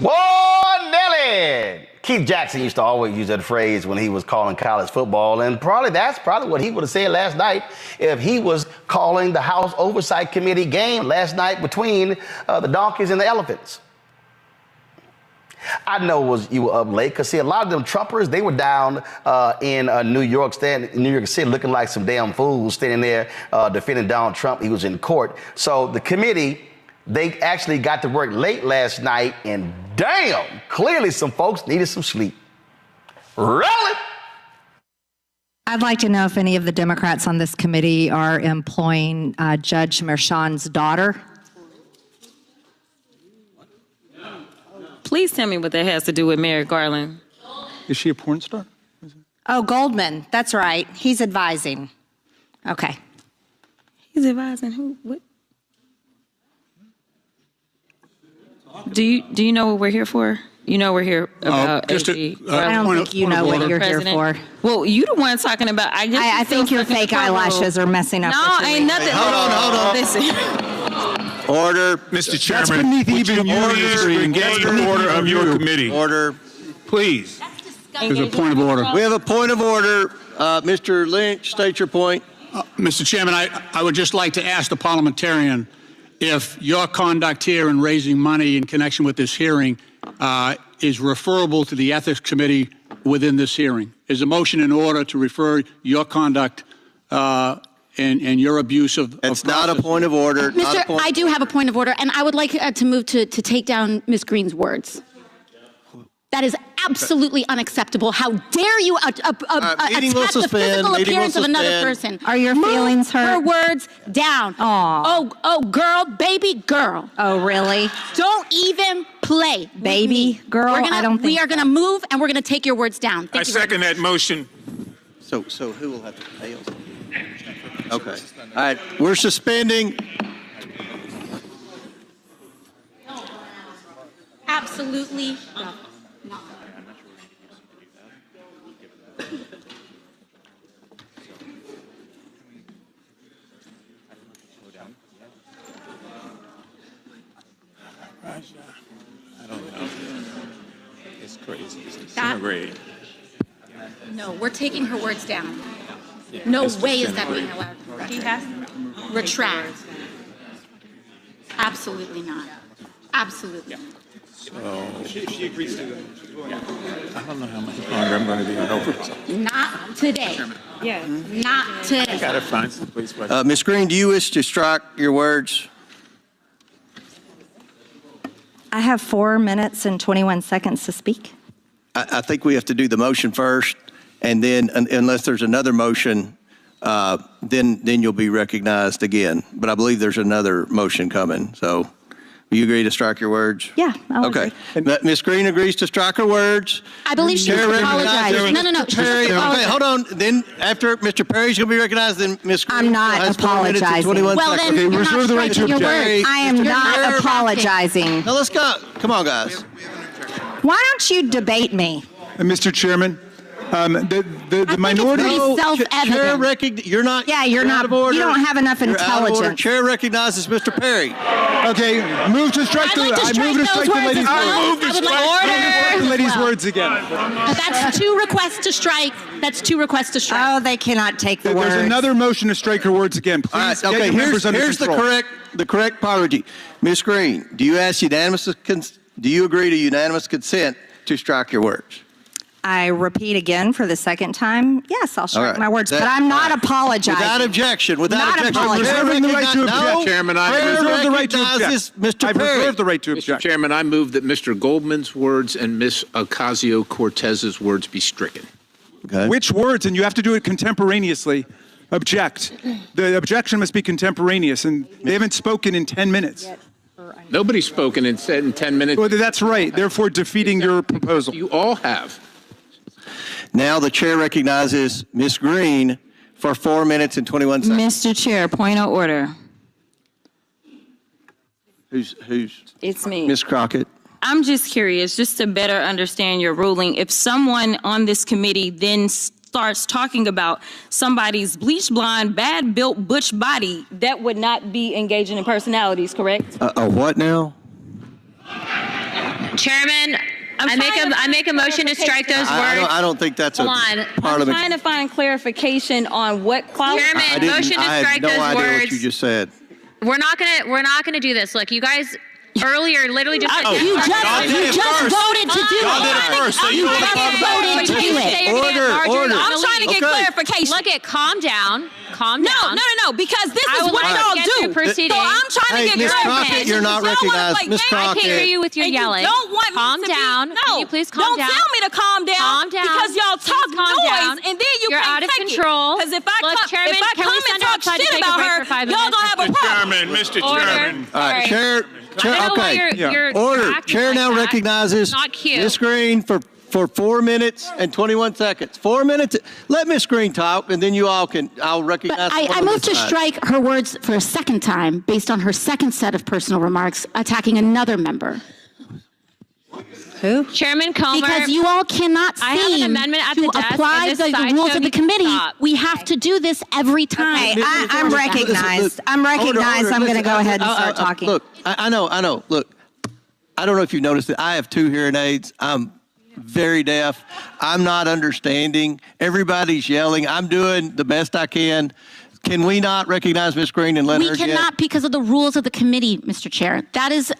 Whoa, Nelly! Keith Jackson used to always use that phrase when he was calling college football, and that's probably what he would have said last night if he was calling the House Oversight Committee game last night between the donkeys and the elephants. I know you were up late because, see, a lot of them Trumpers, they were down in New York City looking like some damn fools standing there defending Donald Trump. He was in court. So the committee, they actually got to work late last night, and damn, clearly some folks needed some sleep. Really? I'd like to know if any of the Democrats on this committee are employing Judge Merchan's daughter. Please tell me what that has to do with Merrick Garland. Is she a porn star? Oh, Goldman. That's right. He's advising. Okay. He's advising who? What? Do you know what we're here for? You know we're here about AG. I don't think you know what you're here for. Well, you the one talking about. I think your fake eyelashes are messing up. No, ain't nothing. Hold on. Listen. Order. Mr. Chairman, would you engage the order of your committee? Order. Please. There's a point of order. We have a point of order. Mr. Lynch, state your point. Mr. Chairman, I would just like to ask the parliamentarian if your conduct here in raising money in connection with this hearing is referable to the Ethics Committee within this hearing. Is a motion in order to refer your conduct and your abuse of It's not a point of order. I do have a point of order, and I would like to move to take down Ms. Greene's words. That is absolutely unacceptable. How dare you attack the physical appearance of another person? Are your feelings hurt? Her words down. Aww. Oh, girl, baby girl. Oh, really? Don't even play. Baby girl? I don't think we are going to move, and we're going to take your words down. I second that motion. So who will have to pay us? Okay. All right. We're suspending. Absolutely not. I don't know. It's crazy. It's great. No, we're taking her words down. No way is that being allowed. He has to retract. Absolutely not. Absolutely. So she agrees to it. I don't know how much longer I'm going to be on oversight. Not today. Yeah. Not today. I gotta find some place. Ms. Greene, do you wish to strike your words? I have 4 minutes and 21 seconds to speak. I think we have to do the motion first, and then unless there's another motion, then you'll be recognized again. But I believe there's another motion coming. So, will you agree to strike your words? Yeah. Okay. Ms. Greene agrees to strike her words. I believe she should apologize. No. Okay, hold on. Then after Mr. Perry's going to be recognized, then Ms. Greene I'm not has 4 minutes and apologizing. 21 Well, seconds. then you're not reserve the right to striking your object. words. I am not apologizing. Now let's go. Come on, guys. Why don't you debate me? Mr. Chairman, the minority. It's pretty self-evident. You're not. Yeah, you're not. Out of order. You don't have enough You're out of order. intelligence. Chair recognizes Mr. Perry. Okay, move to strike the. I move to strike the lady's words. I would like to strike The lady's words again. That's 2 requests to strike. That's 2 requests to strike. Oh, they cannot take the words. There's another motion to strike her words again. Please All right, get okay, your members under here's control. the correct apology. Ms. Greene, do you agree to unanimous consent to strike your words? I repeat again for the second time. Yes, I'll strike my words, but I'm not apologizing. Without objection. Not apologizing. Reserving the right to object. Chairman, I reserve the right to object. Mr. Perry. I reserve the right to object. Mr. Chairman, I move that Mr. Goldman's words and Ms. Ocasio-Cortez's words be stricken. Okay. Which words? And you have to do it contemporaneously. Object. The objection must be contemporaneous, and they haven't spoken in 10 minutes. Nobody's spoken and said in 10 minutes. Well, that's right. Therefore, defeating your proposal. You all have. Now the chair recognizes Ms. Greene for 4 minutes and 21 seconds. Mr. Chair, point of order. Who's? It's me. Ms. Crockett. I'm just curious, just to better understand your ruling, if someone on this committee then starts talking about somebody's bleach blonde, bad built butch body, that would not be engaging in personalities, correct? A what now? Chairman, I make a motion to strike those words. I don't think that's a I'm parliament. trying to find clarification on what qualifies. Chairman, motion to strike those I had no idea words. what you just said. We're not gonna do this. Look, you guys earlier literally just. You just voted to do Y'all did it it. first, so you want to talk about voted to do it. Order. I'm trying to get clarification. Look at, calm down. No, because this is what y'all do. Proceeding. So I'm trying to get Ms. Crockett, clarification. you're not recognized. Ms. I can't hear Crockett. you with your And yelling. You don't want calm me to down. Be, Can you please calm down? Don't tell me to calm down. Calm down. Because y'all talk calm noise, down. and then you You're can't out of take control. Because if I Look, Chairman, if I can come we and send her talk outside to shit take a about break her, for 5 y'all minutes? gonna have a problem. Mr. Order. Chairman. All right, Sorry. Chair. I know why Okay. you're Order. acting Chair like now that. recognizes Not cute. Ms. Greene for 4 minutes and 21 seconds. 4 minutes. Let Ms. Greene talk, and then you all can. I'll recognize. But I move to strike her words for a second time based on her second set of personal remarks attacking another member. Who? Chairman Comer. Because you all cannot I have an seem amendment at to the desk, apply and this the rules sideshow of the needs to committee. stop. We have to do this every time. Okay, I'm recognized. I'm recognized. I'm going to go ahead and start talking. Look, I know. Look, I don't know if you noticed it. I have 2 hearing aids. I'm very deaf. I'm not understanding. Everybody's yelling. I'm doing the best I can. Can we not recognize Ms. Greene and let her We get? cannot because of the rules of the committee, Mr. Chair. That is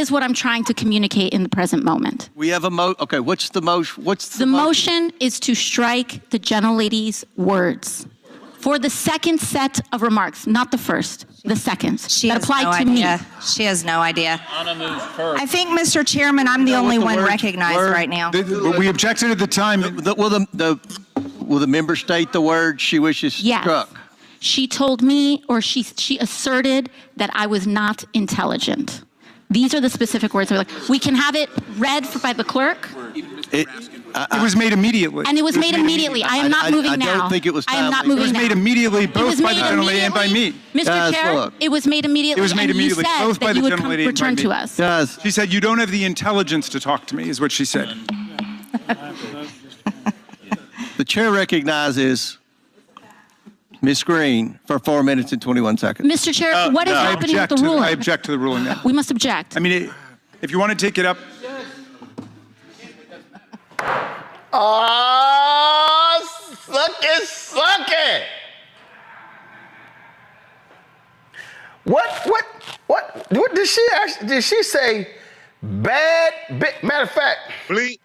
what I'm trying to communicate in the present moment. We have a Okay, what's the motion? The motion is to strike the gentlelady's words for the second set of remarks, not the first, the second. She that has applied no to idea. me. She has no idea. I think, Mr. Chairman, I'm the only one recognized right now. We objected at the time. Will the member state the word she wishes struck? She told me, or she asserted that I was not intelligent. These are the specific words. We can have it read by the clerk. It was made immediately. And it was made immediately. I am not moving now. I don't think it was I am not timely. moving now. It was made immediately, both by the gentlelady and by me. Mr. Chair, look. it was made immediately. It was made immediately, and you both said by that the you would gentlelady and by return me. to us. Guys, She said, you don't have the intelligence to talk to me, is what she said. the chair recognizes Ms. Greene for 4 minutes and 21 seconds. Mr. Chair, what is happening with the ruling? I object to the ruling now. We must object. I mean, if you want to take it up. Oh, suck it. What did she actually, did she say? Matter of fact. Bleach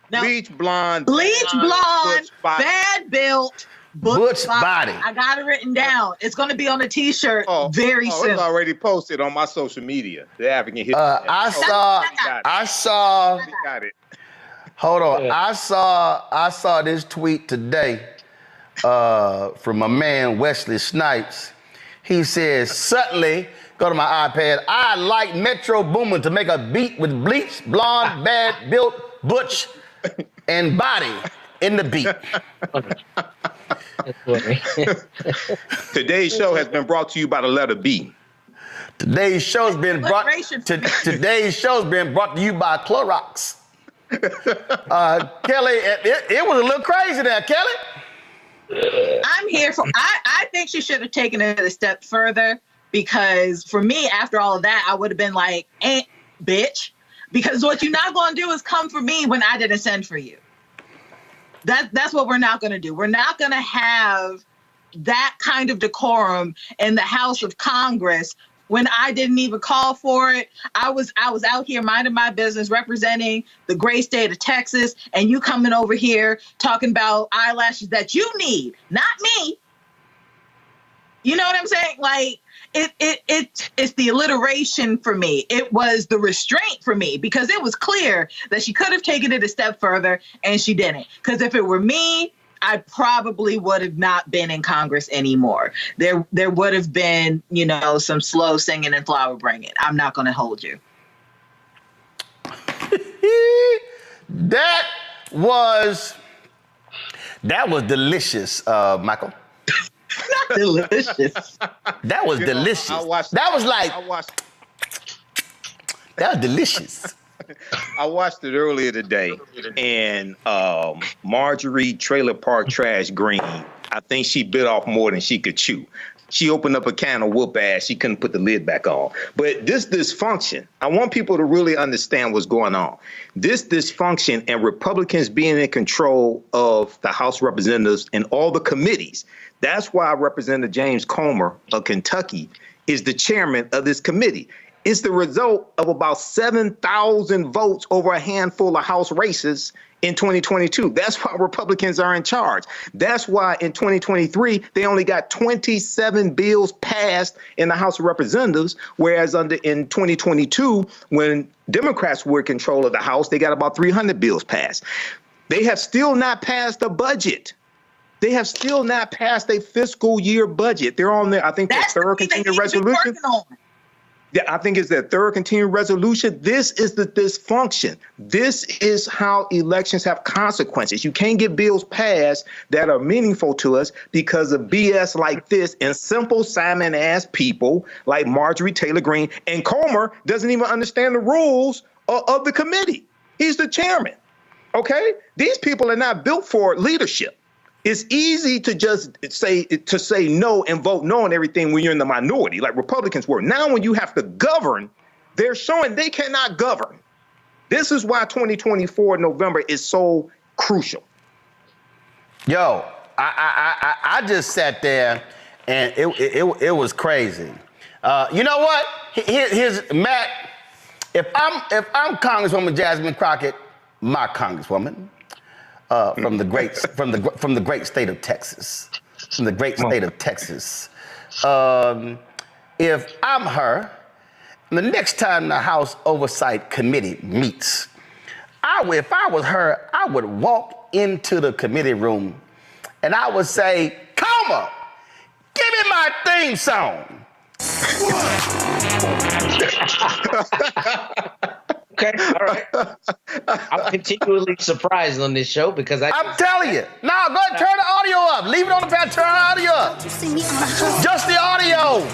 Blonde. Bleach Blonde, bad built, Butch body. I got it written down. It's going to be on a T-shirt very soon. It's already posted on my social media. The African history. I saw. Got it. Hold on. I saw this tweet today from my man Wesley Snipes. He says, subtly, go to my iPad, I'd like Metro Boomin to make a beat with Bleach Blonde, bad built, Butch, and body in the beat. Today's show has been brought to you by the letter B. Today's show's been brought to you by Clorox. Kelly, it was a little crazy there, Kelly. I'm here for, I think she should have taken it a step further, because for me, after all of that, I would have been like, bitch, because what you're not going to do is come for me when I didn't send for you. That's what we're not going to do. We're not going to have that kind of decorum in the House of Congress when I didn't even call for it. I was out here minding my business, representing the great state of Texas, and you coming over here talking about eyelashes that you need, not me. You know what I'm saying? Like, it's the alliteration for me. It was the restraint for me, because it was clear that she could have taken it a step further and she didn't. Because if it were me, I probably would have not been in Congress anymore. There would have been, some slow singing and flower bringing. I'm not going to hold you. That was delicious, Michael. Not delicious. That was delicious. That was delicious. I watched it earlier today, and Marjorie Trailer Park Trash Greene, I think she bit off more than she could chew. she opened up a can of whoop ass. She couldn't put the lid back on. But this dysfunction, I want people to really understand what's going on. This dysfunction and Republicans being in control of the House of Representatives and all the committees. That's why Representative James Comer of Kentucky is the chairman of this committee. It's the result of about 7,000 votes over a handful of House races in 2022. That's why Republicans are in charge. That's why in 2023, they only got 27 bills passed in the House of Representatives, whereas in 2022, when Democrats were in control of the House, they got about 300 bills passed. They have still not passed a budget. They have still not passed a fiscal year budget. They're on there. I think their third continuing resolution. Yeah, I think it's their third continuing resolution. This is the dysfunction. This is how elections have consequences. You can't get bills passed that are meaningful to us because of BS like this and simple Simon-ass people like Marjorie Taylor Greene. And Comer doesn't even understand the rules of the committee. He's the chairman. Okay? These people are not built for leadership. It's easy to just say no and vote no on everything when you're in the minority, like Republicans were. Now, when you have to govern, they're showing they cannot govern. This is why 2024 November is so crucial. Yo, I just sat there and it was crazy. You know what? Here's Matt. If I'm Congresswoman Jasmine Crockett, my Congresswoman. From the great state of Texas, if I'm her, the next time the House Oversight Committee meets, if I was her, I would walk into the committee room and I would say, "Comer, give me my theme song." Okay, all right. I'm continually surprised on this show because I'm telling you. No, go ahead and turn the audio up. Leave it on the pad, turn the audio up. Just the audio.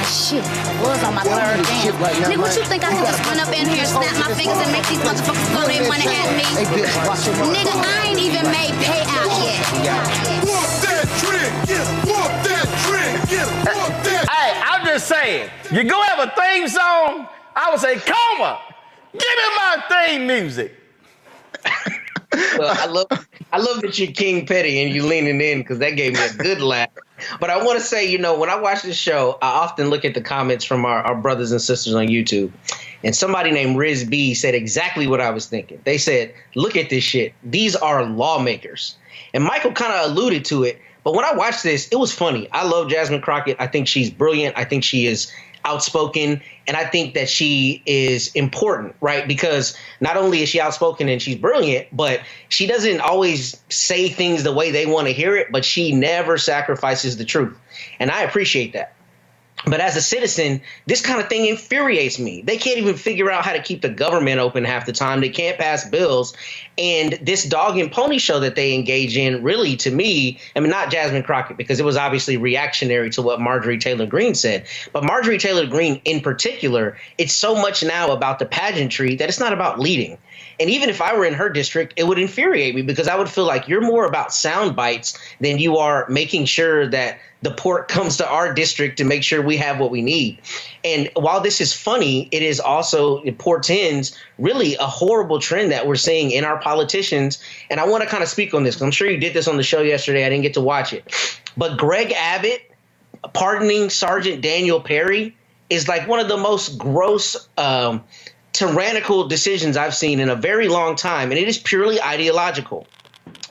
Shit, I was on my third dance. Nigga, what you think I can just run up in here and snap my fingers and make these motherfuckers throw their money at me? Nigga, I ain't even made payout yet. Walk that trick, walk that trick, Hey, I'm just saying, you go have a theme song, I would say, Comer, give me my theme music. Well, I love that you're King Petty and you leaning in because that gave me a good laugh. But I want to say, you know, when I watch this show, I often look at the comments from our brothers and sisters on YouTube. And somebody named Riz B said exactly what I was thinking. They said, look at this shit. These are lawmakers. And Michael kind of alluded to it. But when I watched this, it was funny. I love Jasmine Crockett. I think she's brilliant. I think she is outspoken. And I think that she is important, right? Because not only is she outspoken and she's brilliant, but she doesn't always say things the way they want to hear it, but she never sacrifices the truth. And I appreciate that. But as a citizen, this kind of thing infuriates me. They can't even figure out how to keep the government open half the time. They can't pass bills. And this dog and pony show that they engage in, really, to me, I mean, not Jasmine Crockett, because it was obviously reactionary to what Marjorie Taylor Greene said. But Marjorie Taylor Greene in particular, it's so much now about the pageantry that it's not about leading. And even if I were in her district, it would infuriate me because I would feel like you're more about sound bites than you are making sure that the port comes to our district to make sure we have what we need. And while this is funny, it is also, it portends really a horrible trend that we're seeing in our politicians. And I want to kind of speak on this because I'm sure you did this on the show yesterday. I didn't get to watch it. But Greg Abbott pardoning Sergeant Daniel Perry is like one of the most gross tyrannical decisions I've seen in a very long time. And it is purely ideological.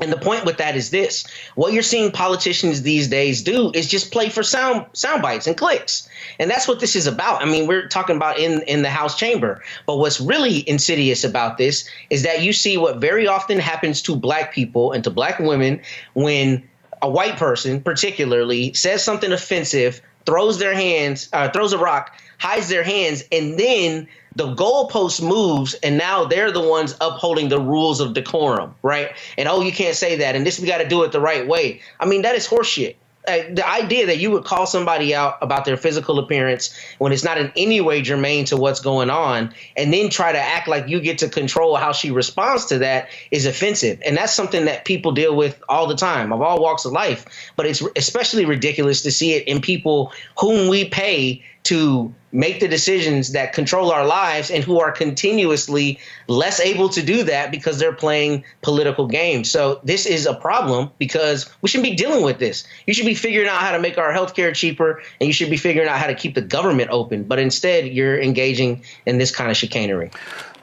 And the point with that is this. What you're seeing politicians these days do is just play for sound bites and clicks. And that's what this is about. I mean, we're talking about in the House chamber. But what's really insidious about this is that you see what very often happens to black people and to black women when a white person particularly says something offensive, throws a rock, hides their hands, and then the goalpost moves, and now they're the ones upholding the rules of decorum, right? And, oh, you can't say that, and this, we got to do it the right way. I mean, that is horseshit. The idea that you would call somebody out about their physical appearance when it's not in any way germane to what's going on, and then try to act like you get to control how she responds to that is offensive. And that's something that people deal with all the time, of all walks of life. But it's especially ridiculous to see it in people whom we pay to make the decisions that control our lives and who are continuously less able to do that because they're playing political games. So this is a problem because we shouldn't be dealing with this. You should be figuring out how to make our healthcare cheaper, and you should be figuring out how to keep the government open. But instead, you're engaging in this kind of chicanery.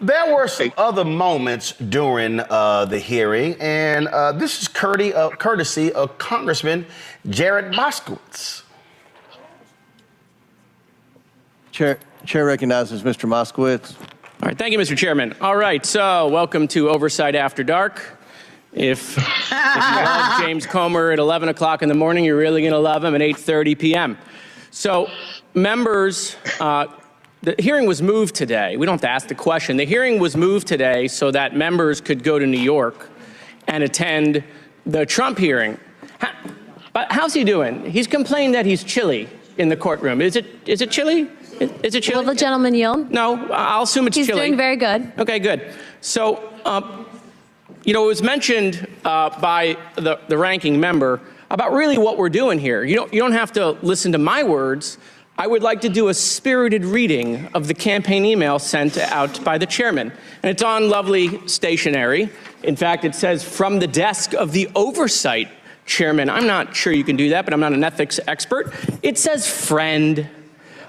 There were some other moments during the hearing, and this is courtesy of Congressman Jared Moskowitz. Chair recognizes Mr. Moskowitz. All right, thank you, Mr. Chairman. All right, so welcome to Oversight After Dark. If you love James Comer at 11 o'clock in the morning, you're really going to love him at 8:30 p.m. So, members, the hearing was moved today. We don't have to ask the question. The hearing was moved today so that members could go to New York and attend the Trump hearing. But how's he doing? He's complained that he's chilly in the courtroom. Is it chilly? Is it chilly? Will the gentleman yield? No, I'll assume it's chilly. He's doing very good. Okay, good. So, it was mentioned by the ranking member about really what we're doing here. You don't have to listen to my words. I would like to do a spirited reading of the campaign email sent out by the chairman. And it's on lovely stationery. In fact, it says, from the desk of the oversight chairman. I'm not sure you can do that, but I'm not an ethics expert. It says, friend.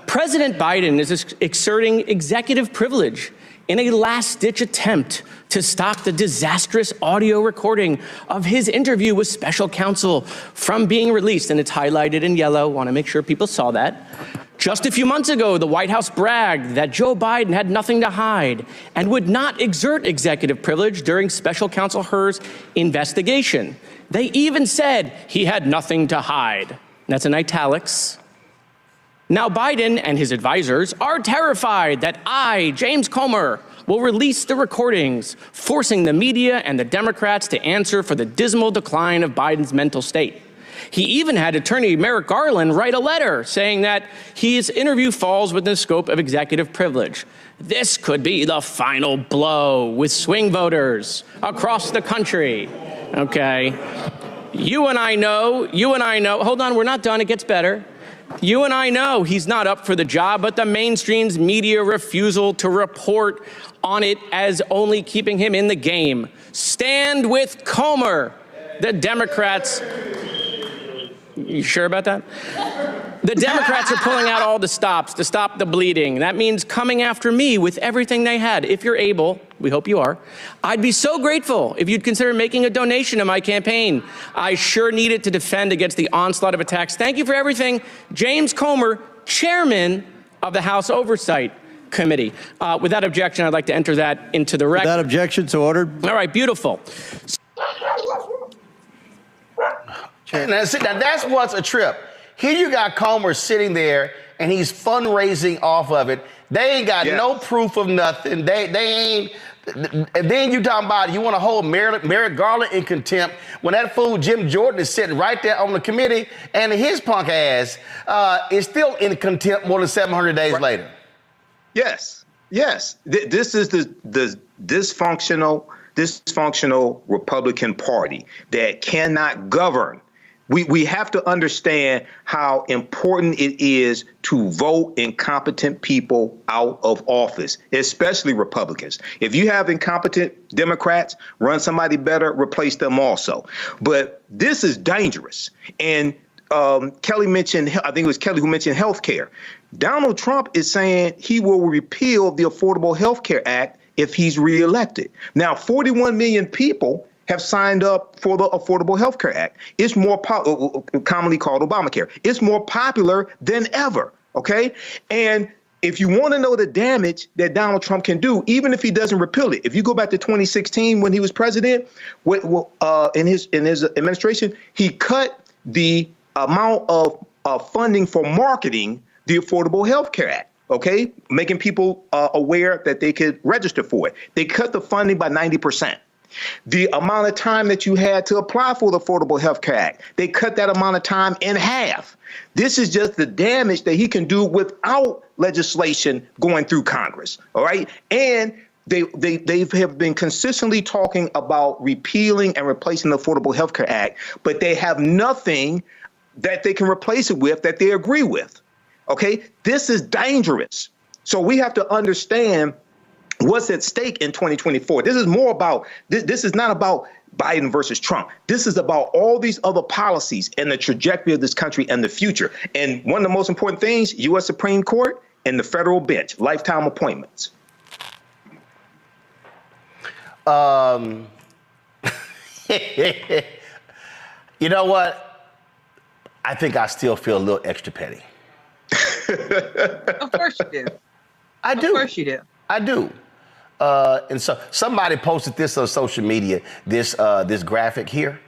President Biden is exerting executive privilege in a last-ditch attempt to stop the disastrous audio recording of his interview with special counsel from being released. And it's highlighted in yellow. Want to make sure people saw that. Just a few months ago, the White House bragged that Joe Biden had nothing to hide and would not exert executive privilege during special counsel Hur's investigation. They even said he had nothing to hide. That's in italics. Now Biden and his advisors are terrified that I, James Comer, will release the recordings, forcing the media and the Democrats to answer for the dismal decline of Biden's mental state. He even had attorney Merrick Garland write a letter saying that his interview falls within the scope of executive privilege. This could be the final blow with swing voters across the country. Okay. You and I know, hold on, we're not done, it gets better. You and I know he's not up for the job, but the mainstream's media refusal to report on it as only keeping him in the game. Stand with Comer. The Democrats, you sure about that? The Democrats are pulling out all the stops to stop the bleeding. That means coming after me with everything they had. If you're able, we hope you are, I'd be so grateful if you'd consider making a donation to my campaign. I sure need it to defend against the onslaught of attacks. Thank you for everything. James Comer, chairman of the House Oversight Committee. Without objection, I'd like to enter that into the record. Without objection, so ordered. All right, beautiful. Now, that's what's a trip. Here you got Comer sitting there, and he's fundraising off of it. They ain't got no proof of nothing. They ain't. And then you talking about you want to hold Merrick Garland in contempt when that fool Jim Jordan is sitting right there on the committee, and his punk ass is still in contempt more than 700 days later. Yes. This is the dysfunctional Republican Party that cannot govern. We have to understand how important it is to vote incompetent people out of office, especially Republicans. If you have incompetent Democrats, run somebody better, replace them also. But this is dangerous. And Kelly mentioned, I think it was Kelly who mentioned health care. Donald Trump is saying he will repeal the Affordable Health Care Act if he's reelected. Now, 41 million people have signed up for the Affordable Health Care Act. It's more commonly called Obamacare. It's more popular than ever, okay? And if you want to know the damage that Donald Trump can do, even if he doesn't repeal it, if you go back to 2016 when he was president, in his administration, he cut the amount of funding for marketing the Affordable Health Care Act, okay? Making people aware that they could register for it. They cut the funding by 90%. The amount of time that you had to apply for the Affordable Health Care Act, they cut that amount of time in half. This is just the damage that he can do without legislation going through Congress. All right. And they have been consistently talking about repealing and replacing the Affordable Health Care Act, but they have nothing that they can replace it with that they agree with. OK, this is dangerous. So we have to understand what's at stake in 2024. This is more about this is not about Biden versus Trump. This is about all these other policies and the trajectory of this country and the future. And one of the most important things, U.S. Supreme Court and the federal bench, lifetime appointments. You know what? I think I still feel a little extra petty. Of course you do. I do. Of course you do. I do. And so somebody posted this on social media, this graphic here.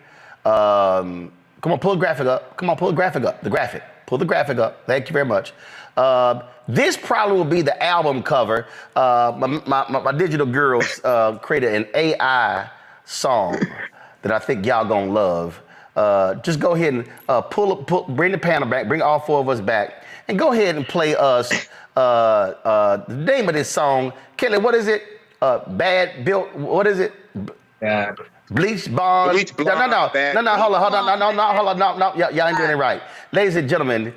Come on, pull the graphic up. Come on, pull the graphic up. The graphic. Pull the graphic up. Thank you very much. This probably will be the album cover. My digital girls created an AI song that I think y'all gonna love. Just go ahead and bring the panel back, bring all four of us back, and go ahead and play us the name of this song. Kelly, what is it? Bad Built, what is it? Bleach Blonde. Bleach Blonde. No, hold on, y'all ain't doing it right. Ladies and gentlemen,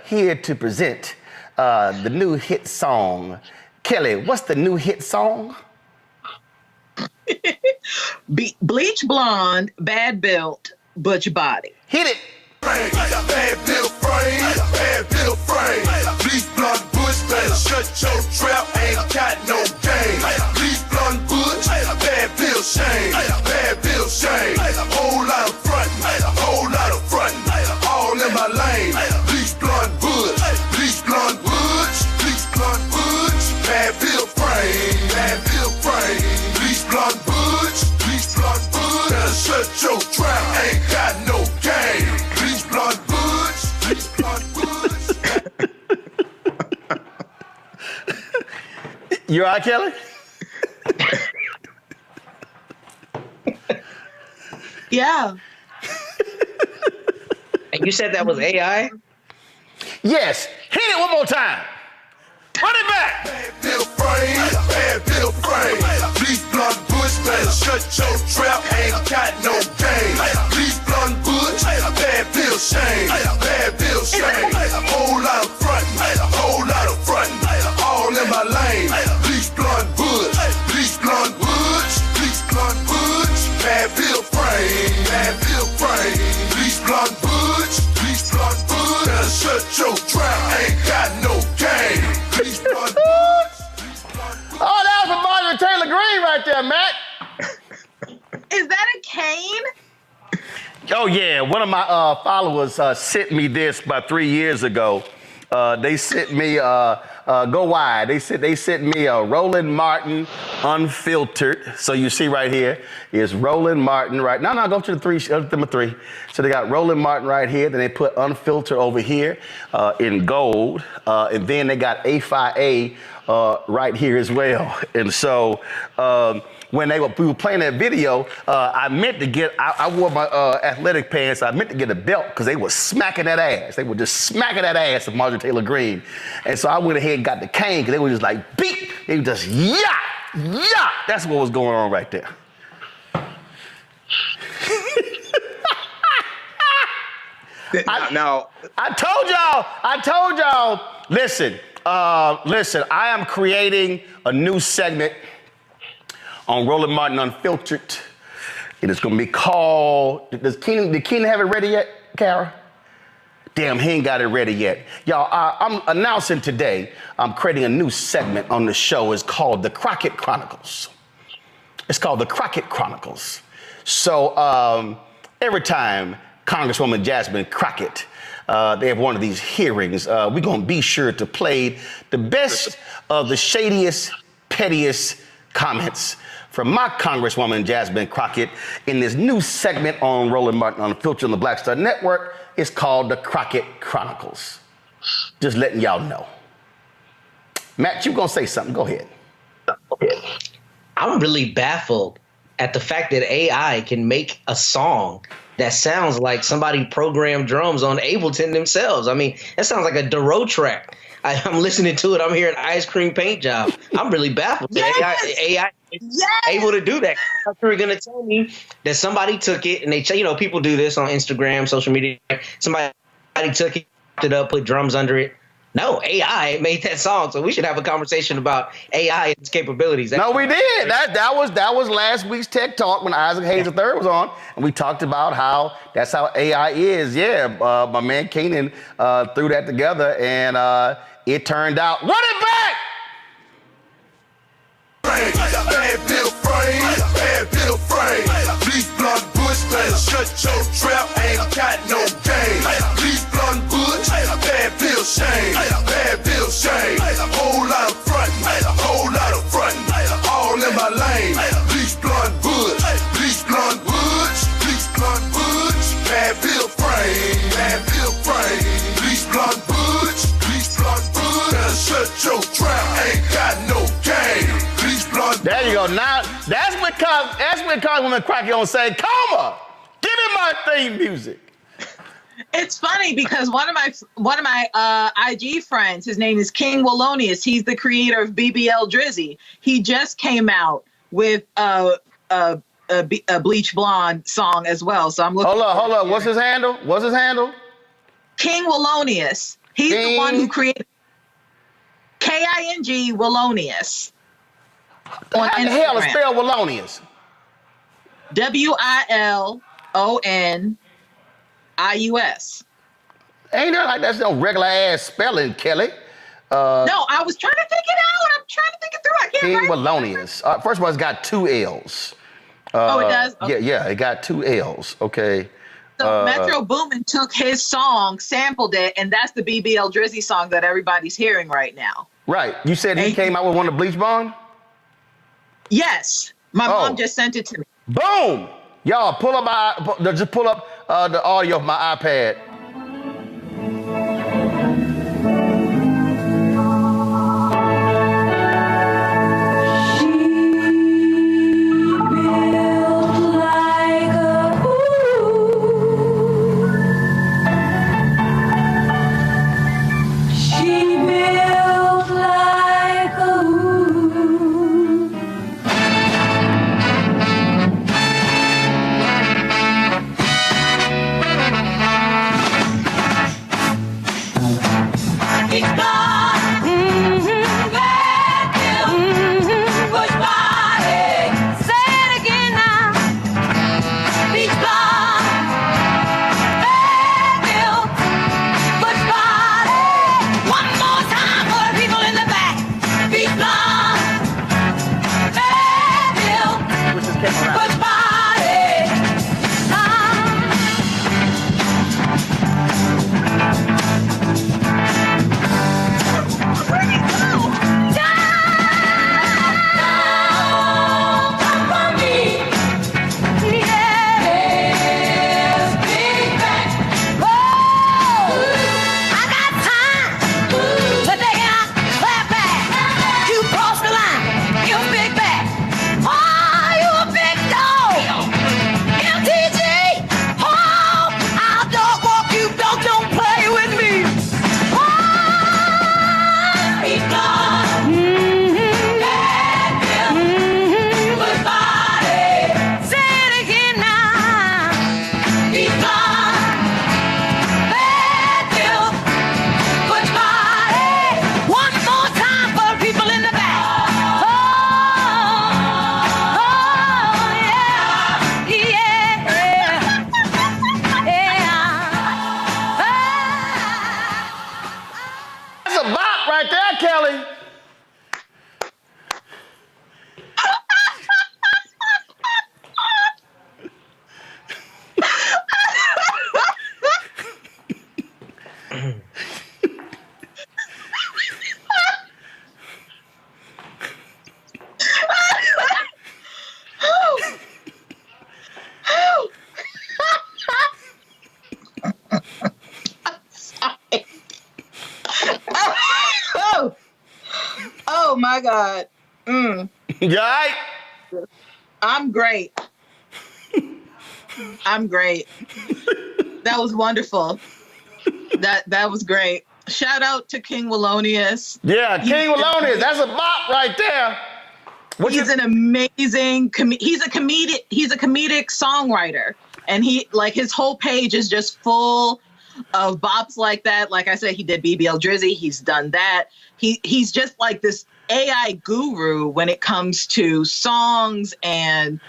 here to present the new hit song. Kelly, what's the new hit song? Bleach Blonde, Bad Built, Butch Body. Hit it. Bad built frame, bad built frame. Bleach Blonde Butch, better shut your trap, ain't got no game. Bleach Blonde Butch, bad built shame, bad built shame. Whole lot of frontin', whole lot of frontin', all in my lane. Bleach Blonde Butch, Bleach Blonde Butch, Bleach Blonde Butch, bad built frame, bad built frame. Bleach Blonde Butch, Bleach Blonde Butch, better shut your trap, ain't got no game. Bleach Blonde Butch, Bleach Blonde Butch. You all right, Kelly? Yeah. And you said that was AI? Yes. Hit it one more time. Run it back. Bad built frame, bad built frame. Bleach Blonde Butch, better shut your trap, ain't got no game. Bleach Blonde Butch, bad built shame, bad built shame. Whole lot of frontin', whole lot of frontin', all in my lane. Bleach Blonde Butch, Bleach Blonde Butch, Bleach Blonde Butch, bad built frame, bad built frame. Bleach Blonde Butch, Bleach Blonde Butch, better shut your trap, ain't got no game. Bleach Blonde Butch, Bleach Blonde Butch. Oh, that was from Marjorie Taylor Greene right there, Matt. Is that a cane? Oh, yeah. One of my followers sent me this about 3 years ago. They sent me, go wide. They sent me a Roland Martin unfiltered. So you see right here is Roland Martin, right? No, go to the number three. So they got Roland Martin right here. Then they put unfiltered over here in gold. And then they got A5A right here as well. And so when we were playing that video, I meant to get, I wore my athletic pants. I meant to get a belt because they were smacking that ass. They were just smacking that ass of Marjorie Taylor Greene. And so I went ahead and got the cane because they were just like, beep. They were just, yeah. That's what was going on right there. Now, I told y'all, listen, I am creating a new segment on Roland Martin Unfiltered. It is going to be called, did Keenan have it ready yet, Kara? Damn, he ain't got it ready yet. Y'all, I'm announcing today, I'm creating a new segment on the show. It's called the Crockett Chronicles. It's called the Crockett Chronicles. So every time Congresswoman Jasmine Crockett, they have one of these hearings, we're going to be sure to play the best of the shadiest, pettiest comments from my Congresswoman Jasmine Crockett in this new segment on Roland Martin Unfiltered on the Black Star Network. It's called the Crockett Chronicles. Just letting y'all know. Matt, you gonna say something? Go ahead. I'm really baffled at the fact that AI can make a song that sounds like somebody programmed drums on Ableton themselves. I mean, that sounds like a Dero track. I'm listening to it. I'm hearing ice cream paint job. I'm really baffled that AI is able to do that. I'm sure you're going to tell me that somebody took it and people do this on Instagram, social media. Somebody took it up, put drums under it. No, AI made that song, so we should have a conversation about AI and its capabilities. No, we did. That was last week's Tech Talk when Isaac Hayes III was on, and we talked about how that's how AI is. Yeah, my man Keenan threw that together, and it turned out. Run it back! Bad Bill frame, bad Bill frame. Bleach Blonde Bush, better shut your trap, ain't got no game. Bleach Blonde Bush, bad Bill shame, bad Bill shame. Whole lot of frontin', whole lot of frontin', all in my lane. Bleach Blonde Bush, Bleach Blonde Bush, Bleach Blonde Bush, bad Bill frame, bad Bill frame. Bleach Blonde Bush, Bleach Blonde Bush, better shut your trap, ain't got no game. There you go. Now that's because when Crockett on say, "Coma, give me my theme music." It's funny because one of my IG friends, his name is King Wallonius. He's the creator of BBL Drizzy. He just came out with a Bleach Blonde song as well. So I'm looking. Hold up. What's his handle? King Wallonius. He's the one who created King Wallonius. How the hell is spell Wallonius? WILONIUS. Ain't that like that's no regular ass spelling, Kelly? No, I was trying to think it out. I'm trying to think it through. I can't King Wallonius. First of all, it's got 2 L's. Oh, it does? Okay. Yeah, it got 2 L's. Okay. So Metro Boomin took his song, sampled it, and that's the BBL Drizzy song that everybody's hearing right now. Right. You said he came out with one of Bleach Blonde? Yes. My mom just sent it to me. Boom! Y'all, pull up the audio of my iPad. Oh my God. You all right? I'm great. I'm great. That was wonderful. That was great. Shout out to King Wallonius. Yeah, King Wallonius. That's a bop right there. He's an amazing. He's a comedic songwriter, and his whole page is just full of bops like that. Like I said, he did BBL Drizzy. He's done that. He's just like this AI guru when it comes to songs and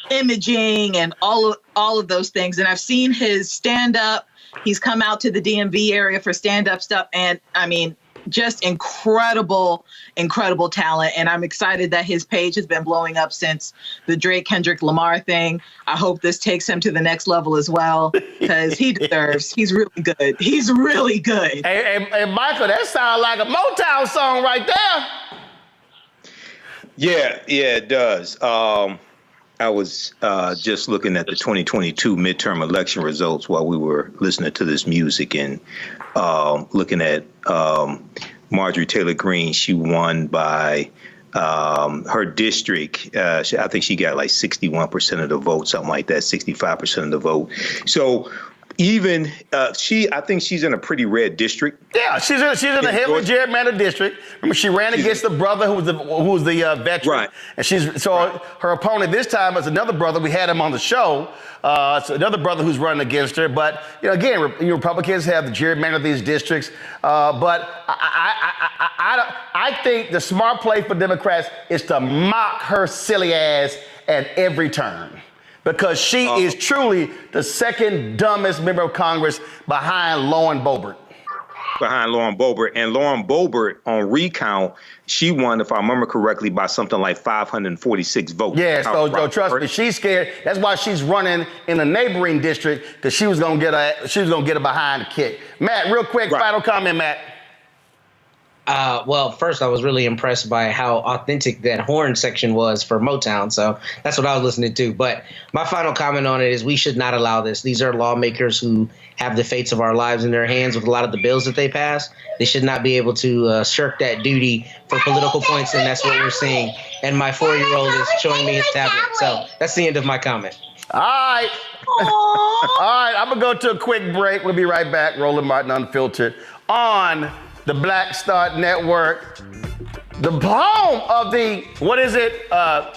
imaging and all of those things. And I've seen his stand up. He's come out to the DMV area for stand up stuff. And I mean, just incredible talent. And I'm excited that his page has been blowing up since the Drake Kendrick Lamar thing. I hope this takes him to the next level as well, because he deserves. He's really good. He's really good. Hey, Michael, that sounds like a Motown song right there. Yeah, it does. I was just looking at the 2022 midterm election results while we were listening to this music and looking at Marjorie Taylor Greene. She won by her district. I think she got like 61% of the vote, something like that, 65% of the vote. So even I think she's in a pretty red district. Yeah, she's in a heavily gerrymandered district. Remember, she ran against the brother who was the veteran, right? And her opponent this time is another brother. We had him on the show. So another brother who's running against her. But again, Republicans have the gerrymander of these districts. But I think the smart play for Democrats is to mock her silly ass at every turn, because she is truly the second dumbest member of Congress behind Lauren Boebert. And Lauren Boebert, on recount, she won, if I remember correctly, by something like 546 votes. Yeah, so trust me, she's scared. That's why she's running in a neighboring district, because she was gonna get her behind the kick. Matt, real quick, final comment, Matt. Well, first, I was really impressed by how authentic that horn section was for Motown. So that's what I was listening to. But my final comment on it is we should not allow this. These are lawmakers who have the fates of our lives in their hands with a lot of the bills that they pass. They should not be able to shirk that duty for political points. And that's what we're seeing. And my 4-year-old is showing me his tablet. So that's the end of my comment. All right. All right. I'm going to go to a quick break. We'll be right back. Roland Martin Unfiltered on the Black Star Network, the home of the,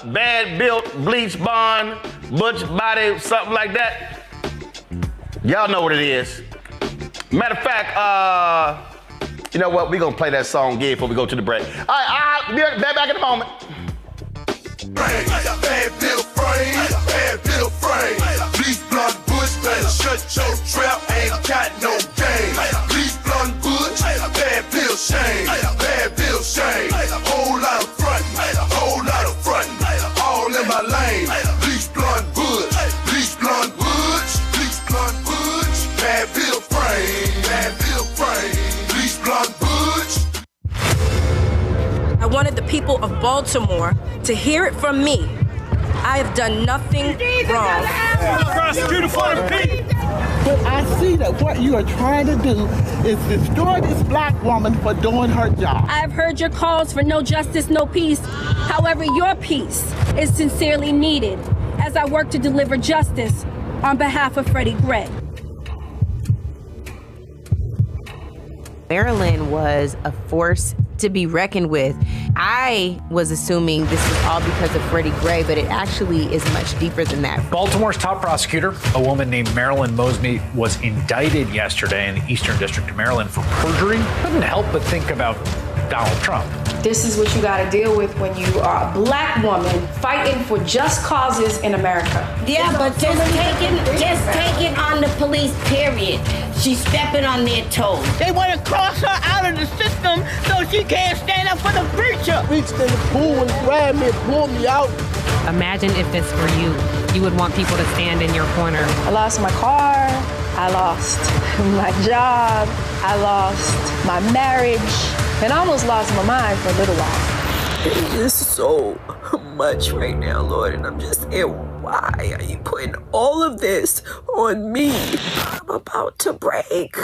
bad built, bleach blonde, butch body, something like that. Y'all know what it is. Matter of fact, you know what? We're going to play that song again before we go to the break. All right, I'll be back in a moment. Bad bill frame, bleach blonde bush, better shut your trap, ain't got no game. Bleach blonde bush, bad bill shame, whole lot of frontin', all in my lane. Bleach blonde bush, bad bill frame, bleach blonde bush. I wanted the people of Baltimore to hear it from me. I have done nothing wrong. But I see that what you are trying to do is destroy this black woman for doing her job. I've heard your calls for no justice, no peace. However, your peace is sincerely needed as I work to deliver justice on behalf of Freddie Gray. Maryland was a force to be reckoned with. I was assuming this was all because of Freddie Gray, but it actually is much deeper than that. Baltimore's top prosecutor, a woman named Marilyn Mosby, was indicted yesterday in the Eastern District of Maryland for perjury. Couldn't help but think about Donald Trump. This is what you got to deal with when you are a black woman fighting for just causes in America. Yeah, but just take it on the police, period. She's stepping on their toes. They want to cross her out of the system so she can't stand up for the preacher. Reached in the pool and grabbed me and pulled me out. Imagine if this were you. You would want people to stand in your corner. I lost my car. I lost my job. I lost my marriage. And I almost lost my mind for a little while. It is so much right now, Lord, and I'm just saying, why are you putting all of this on me? I'm about to break.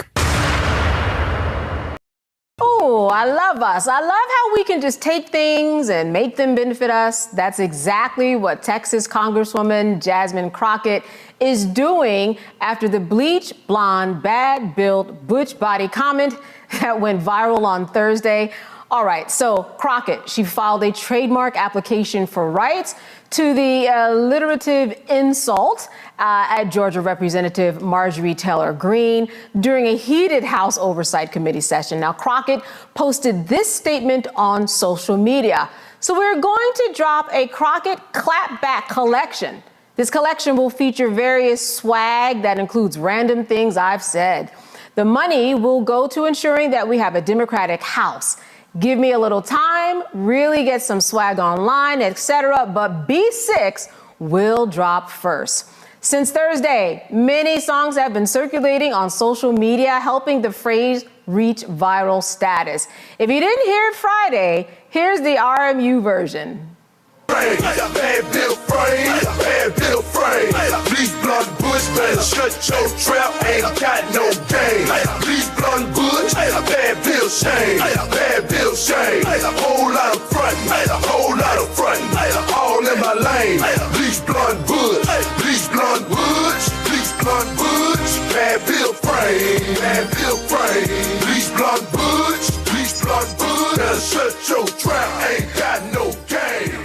Oh, I love us. I love how we can just take things and make them benefit us. That's exactly what Texas Congresswoman Jasmine Crockett is doing after the Bleach Blonde, bad-built, butch body comment that went viral on Thursday. All right, so Crockett, she filed a trademark application for rights to the alliterative insult at Georgia Representative Marjorie Taylor Greene during a heated House Oversight Committee session. Now, Crockett posted this statement on social media. So we're going to drop a Crockett clapback collection. This collection will feature various swag that includes random things I've said. The money will go to ensuring that we have a Democratic House. Give me a little time, really get some swag online, etc. But B6 will drop first. Since Thursday, many songs have been circulating on social media, helping the phrase reach viral status. If you didn't hear it Friday, here's the RMU version. Bad bill frame, bad bill frame. Bleach blonde bush, better shut your trap, ain't got no game. Bleach blonde bush, bad bill shame, bad bill shame. Whole lot of frontin', whole lot of frontin', all in my lane. Bleach blonde bush, bleach blonde bush, bleach blonde bush, bad bill frame, bad bill frame. Bleach blonde bush, bleach blonde bush, better shut your trap, ain't got no game.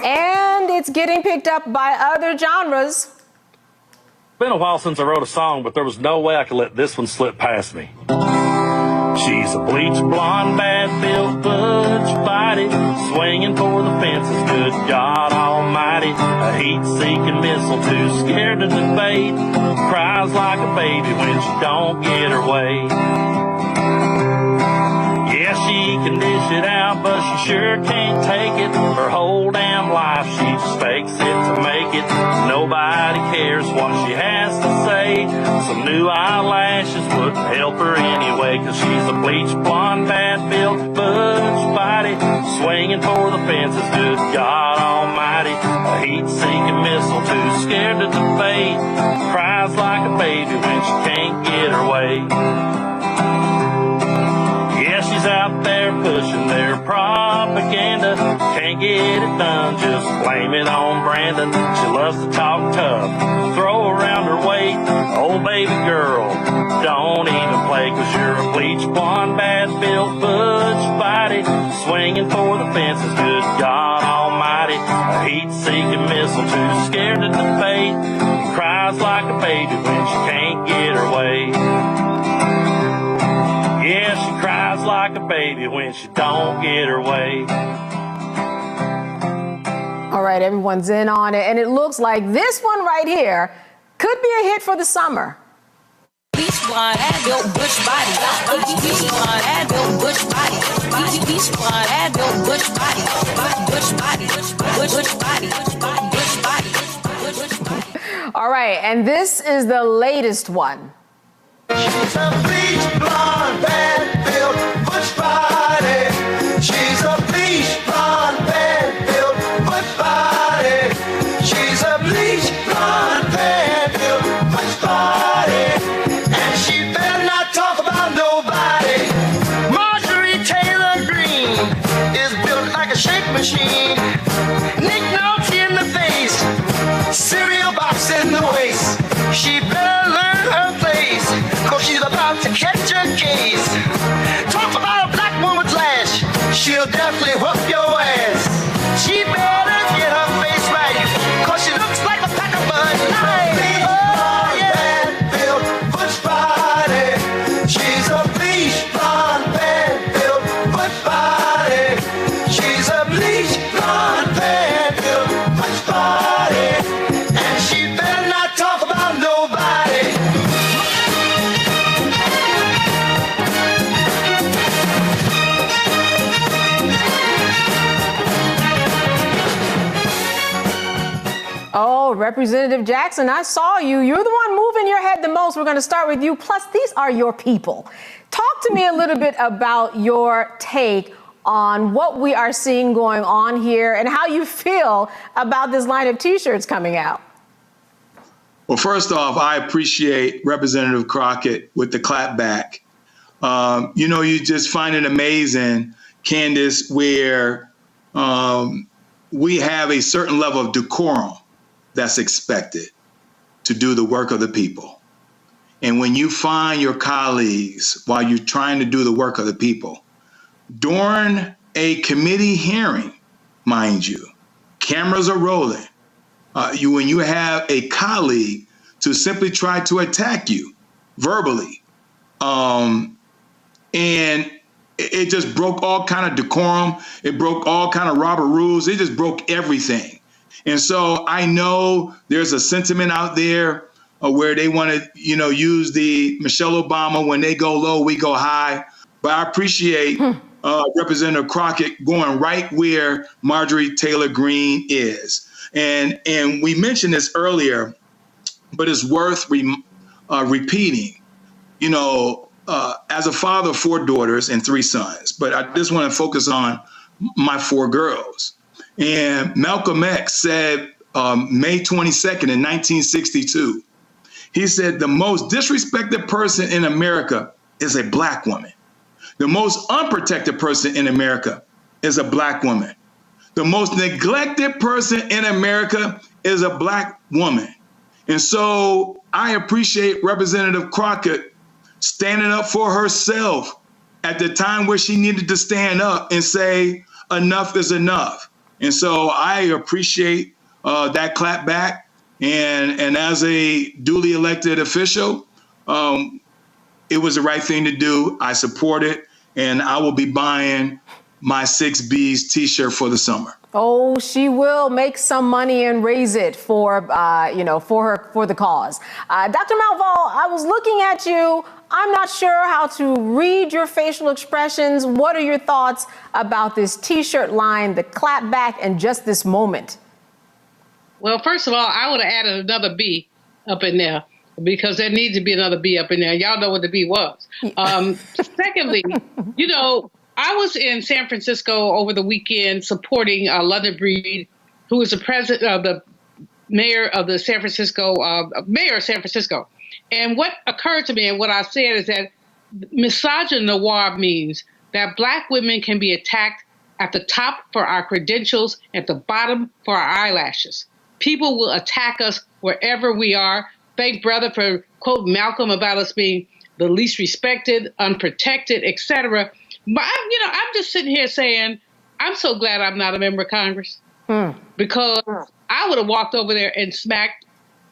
And it's getting picked up by other genres. It's been a while since I wrote a song, but there was no way I could let this one slip past me. She's a bleach blonde, bad-built, butch body, swinging for the fences, good God Almighty. A heat-seeking missile, too scared to debate, cries like a baby when she don't get her way. Yeah, she can dish it out, but she sure can't take it. Her whole damn life, she just fakes it to make it. Nobody cares what she has to say. Some new eyelashes wouldn't help her anyway, 'cause she's a bleach blonde, bad-built, butch body, swinging for the fences, good God Almighty. A heat-seeking missile, too scared to debate, cries like a baby when she can't get her way. Yeah, she's out there pushing their propaganda. Can't get it done, just blame it on Brandon. She loves to talk tough, throw around her weight. Oh, baby girl, don't even play, 'cause you're a bleach blonde, bad-built, butch body, swinging for the fences, good God Almighty. A heat-seeking missile, too scared to debate, cries like a baby when she can't get her way. Yeah, she cries like a baby when she don't get her way. All right, everyone's in on it, and it looks like this one right here could be a hit for the summer. Bleach blonde, bad-built, butch body. Bleach blonde, bad-built, butch body. Bleach blonde, bad-built, butch body. Butch body, butch body, butch body, butch body. All right, and this is the latest one. She's a bleach blonde, bad-built, butch body. She's a bleach blonde, bad-built, butch body. She's a bleach blonde, bad-built, butch body. And she better not talk about nobody. Marjorie Taylor Greene is built like a shake machine. Nick Nolte in the face, cereal box in the waist. She better learn her place, 'cause she's about to catch a case. Talk about a black woman's lash, she'll definitely whoop your ass. She better get her face right, 'cause she looks like a pack of Bud Light. Oh, yeah. Bad-built, butch body. She's a bleach blonde, bad-built, butch body. She's a bleach blonde, bad-built, butch body. And she better not talk about nobody. Oh, Representative Jackson, I saw you. You're the one moving your head the most. We're going to start with you. Plus, these are your people. Talk to me a little bit about your take on what we are seeing going on here and how you feel about this line of T-shirts coming out. Well, first off, I appreciate Representative Crockett with the clapback. You just find it amazing, Candace, where we have a certain level of decorum that's expected to do the work of the people. And when you find your colleagues while you're trying to do the work of the people, during a committee hearing, mind you, cameras are rolling. When you have a colleague to simply try to attack you verbally, and it just broke all kind of decorum. It broke all kind of Robert rules. It just broke everything. And so I know there's a sentiment out there where they want to, use the Michelle Obama, when they go low, we go high. But I appreciate Representative Crockett going right where Marjorie Taylor Greene is. And we mentioned this earlier, but it's worth repeating. As a father of 4 daughters and 3 sons, but I just want to focus on my 4 girls. And Malcolm X said May 22nd in 1962, he said, the most disrespected person in America is a Black woman. The most unprotected person in America is a Black woman. The most neglected person in America is a Black woman. And so I appreciate Representative Crockett standing up for herself at the time where she needed to stand up and say, enough is enough. And so I appreciate that clap back. And as a duly elected official, it was the right thing to do. I support it. And I will be buying my 6B's T-shirt for the summer. Oh, she will make some money and raise it for the cause. Dr. Malval, I was looking at you. I'm not sure how to read your facial expressions. What are your thoughts about this T-shirt line, the clapback, and just this moment? Well, first of all, I would have added another B up in there because there needs to be another B up in there. Y'all know what the B was. Secondly, I was in San Francisco over the weekend supporting London Breed, who is the president of the mayor of the San Francisco, mayor of San Francisco. And what occurred to me and what I said is that misogynoir means that Black women can be attacked at the top for our credentials, at the bottom for our eyelashes. People will attack us wherever we are. Thank brother for quote Malcolm about us being the least respected, unprotected, etc. But I'm just sitting here saying, I'm so glad I'm not a member of Congress because I would have walked over there and smacked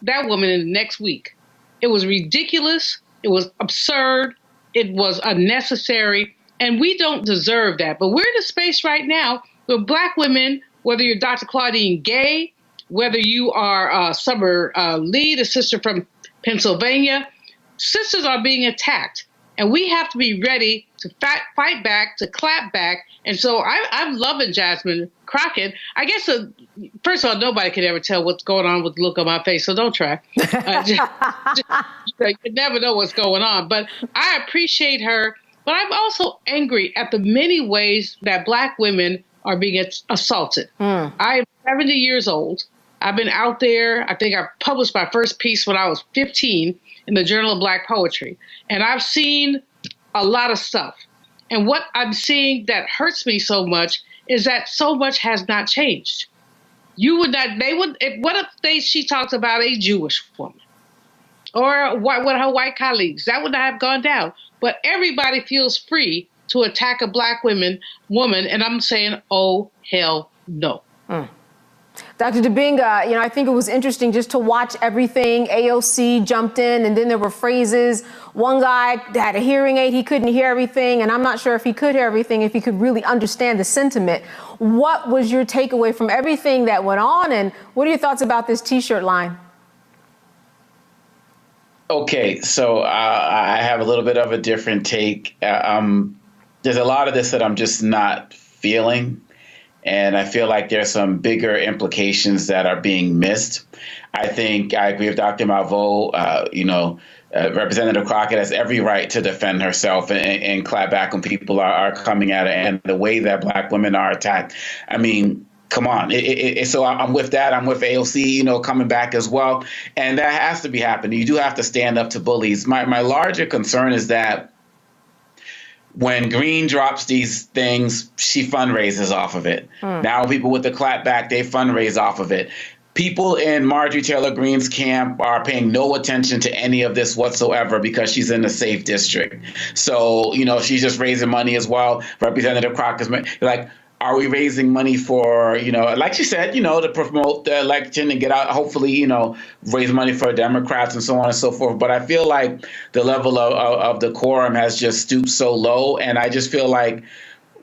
that woman in the next week. It was ridiculous. It was absurd. It was unnecessary. And we don't deserve that. But we're in a space right now where Black women, whether you're Dr. Claudine Gay, whether you are Summer Lee, the sister from Pennsylvania, sisters are being attacked. And we have to be ready to fight back, to clap back. And so I'm loving Jasmine Crockett. I guess, first of all, nobody can ever tell what's going on with the look on my face, so don't try. You never know what's going on. But I appreciate her. But I'm also angry at the many ways that Black women are being assaulted. I am 70 years old. I've been out there. I think I published my first piece when I was 15 in the Journal of Black Poetry. And I've seen a lot of stuff. And what I'm seeing that hurts me so much is that so much has not changed. What if she talks about a Jewish woman or what her white colleagues? That would not have gone down. But everybody feels free to attack a Black woman, and I'm saying, oh, hell no. Dr. Dibinga, I think it was interesting just to watch everything. AOC jumped in, and then there were phrases. One guy had a hearing aid. He couldn't hear everything, and I'm not sure if he could hear everything, if he could really understand the sentiment. What was your takeaway from everything that went on, and what are your thoughts about this T-shirt line? Okay, so I have a little bit of a different take. There's a lot of this that I'm just not feeling. And I feel like there's some bigger implications that are being missed. I think I agree with Dr. Malveaux. Representative Crockett has every right to defend herself and clap back when people are coming at her. And the way that Black women are attacked, I mean, come on. So I'm with that. I'm with AOC, coming back as well. And that has to be happening. You do have to stand up to bullies. My larger concern is that when Greene drops these things, she fundraises off of it. Now people with the clapback, they fundraise off of it. People in Marjorie Taylor Greene's camp are paying no attention to any of this whatsoever because she's in a safe district. So, she's just raising money as well. Representative Crockett's like, are we raising money for, like she said, to promote the election and get out, hopefully, raise money for Democrats and so on and so forth. But I feel like the level of decorum has just stooped so low. And I just feel like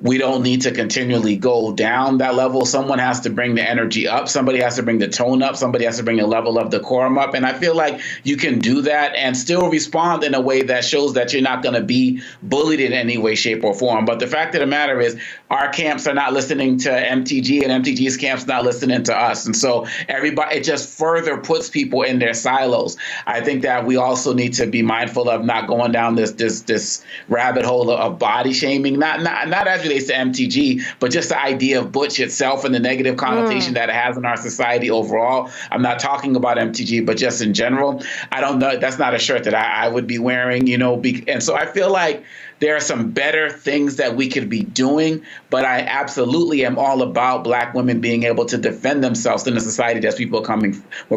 we don't need to continually go down that level. Someone has to bring the energy up. Somebody has to bring the tone up. Somebody has to bring the level of decorum up. And I feel like you can do that and still respond in a way that shows that you're not going to be bullied in any way, shape, or form. But the fact of the matter is our camps are not listening to MTG and MTG's camps not listening to us. And so it just further puts people in their silos. I think that we also need to be mindful of not going down this rabbit hole of body shaming, not as relates to MTG, but just the idea of butch itself and the negative connotation that it has in our society overall. I'm not talking about MTG, but just in general. I don't know. That's not a shirt that I would be wearing, and so I feel like there are some better things that we could be doing, but I absolutely am all about Black women being able to defend themselves in a society where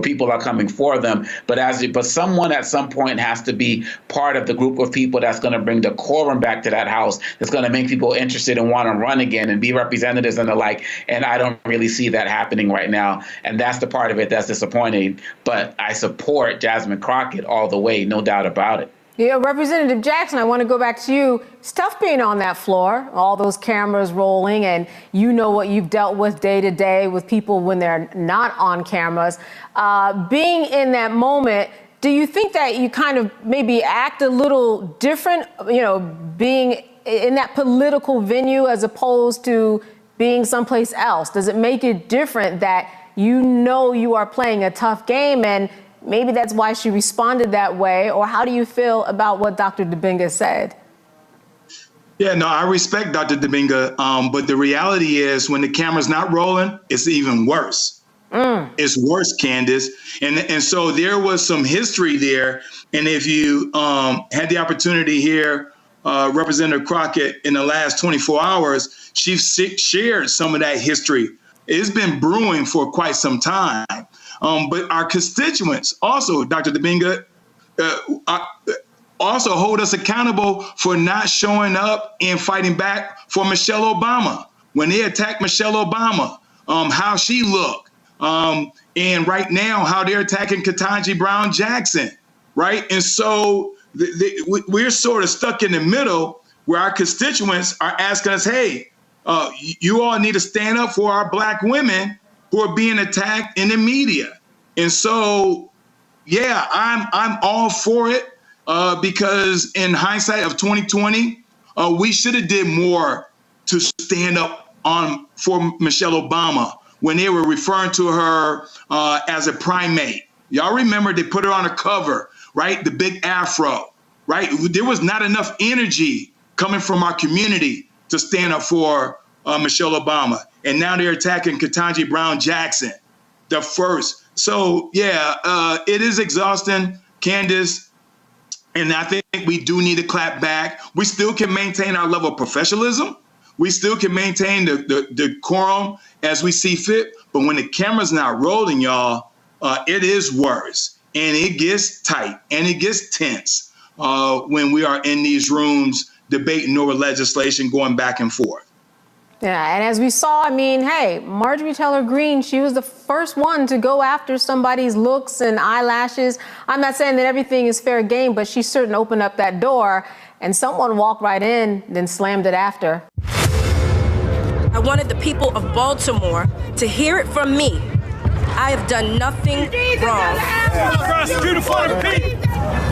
people are coming for them. But someone at some point has to be part of the group of people that's going to bring decorum back to that house, that's going to make people interested and want to run again and be representatives and the like. And I don't really see that happening right now. And that's the part of it that's disappointing. But I support Jasmine Crockett all the way, no doubt about it. Yeah, Representative Jackson, I want to go back to you. It's tough being on that floor, all those cameras rolling, and you know what you've dealt with day to day with people when they're not on cameras. Being in that moment, do you think that you kind of maybe act a little different, being in that political venue as opposed to being someplace else? Does it make it different that you are playing a tough game, and maybe that's why she responded that way? Or how do you feel about what Dr. Dibinga said? Yeah, no, I respect Dr. Dibinga, but the reality is when the camera's not rolling, it's even worse. It's worse, Candace. And so there was some history there. And if you had the opportunity here, Representative Crockett, in the last 24 hours, she's shared some of that history. It's been brewing for quite some time. But our constituents also, Dr. Dibinga, also hold us accountable for not showing up and fighting back for Michelle Obama. When they attacked Michelle Obama, how she looked. And right now, how they're attacking Ketanji Brown Jackson, right? And so we're sort of stuck in the middle where our constituents are asking us, hey, you all need to stand up for our Black women who are being attacked in the media. And so, yeah, I'm all for it because in hindsight of 2020, we should have did more to stand up for Michelle Obama when they were referring to her as a primate. Y'all remember they put her on a cover, right? The big afro, right? There was not enough energy coming from our community to stand up for Michelle Obama. And now they're attacking Ketanji Brown Jackson, the first. So, yeah, it is exhausting, Candace. And I think we do need to clap back. We still can maintain our level of professionalism. We still can maintain the quorum as we see fit. But when the camera's not rolling, y'all, it is worse. And it gets tight and it gets tense when we are in these rooms debating over legislation going back and forth. Yeah, and as we saw, hey, Marjorie Taylor Greene, she was the first one to go after somebody's looks and eyelashes. I'm not saying that everything is fair game, but she certainly opened up that door and someone walked right in, then slammed it after. I wanted the people of Baltimore to hear it from me. I have done nothing wrong.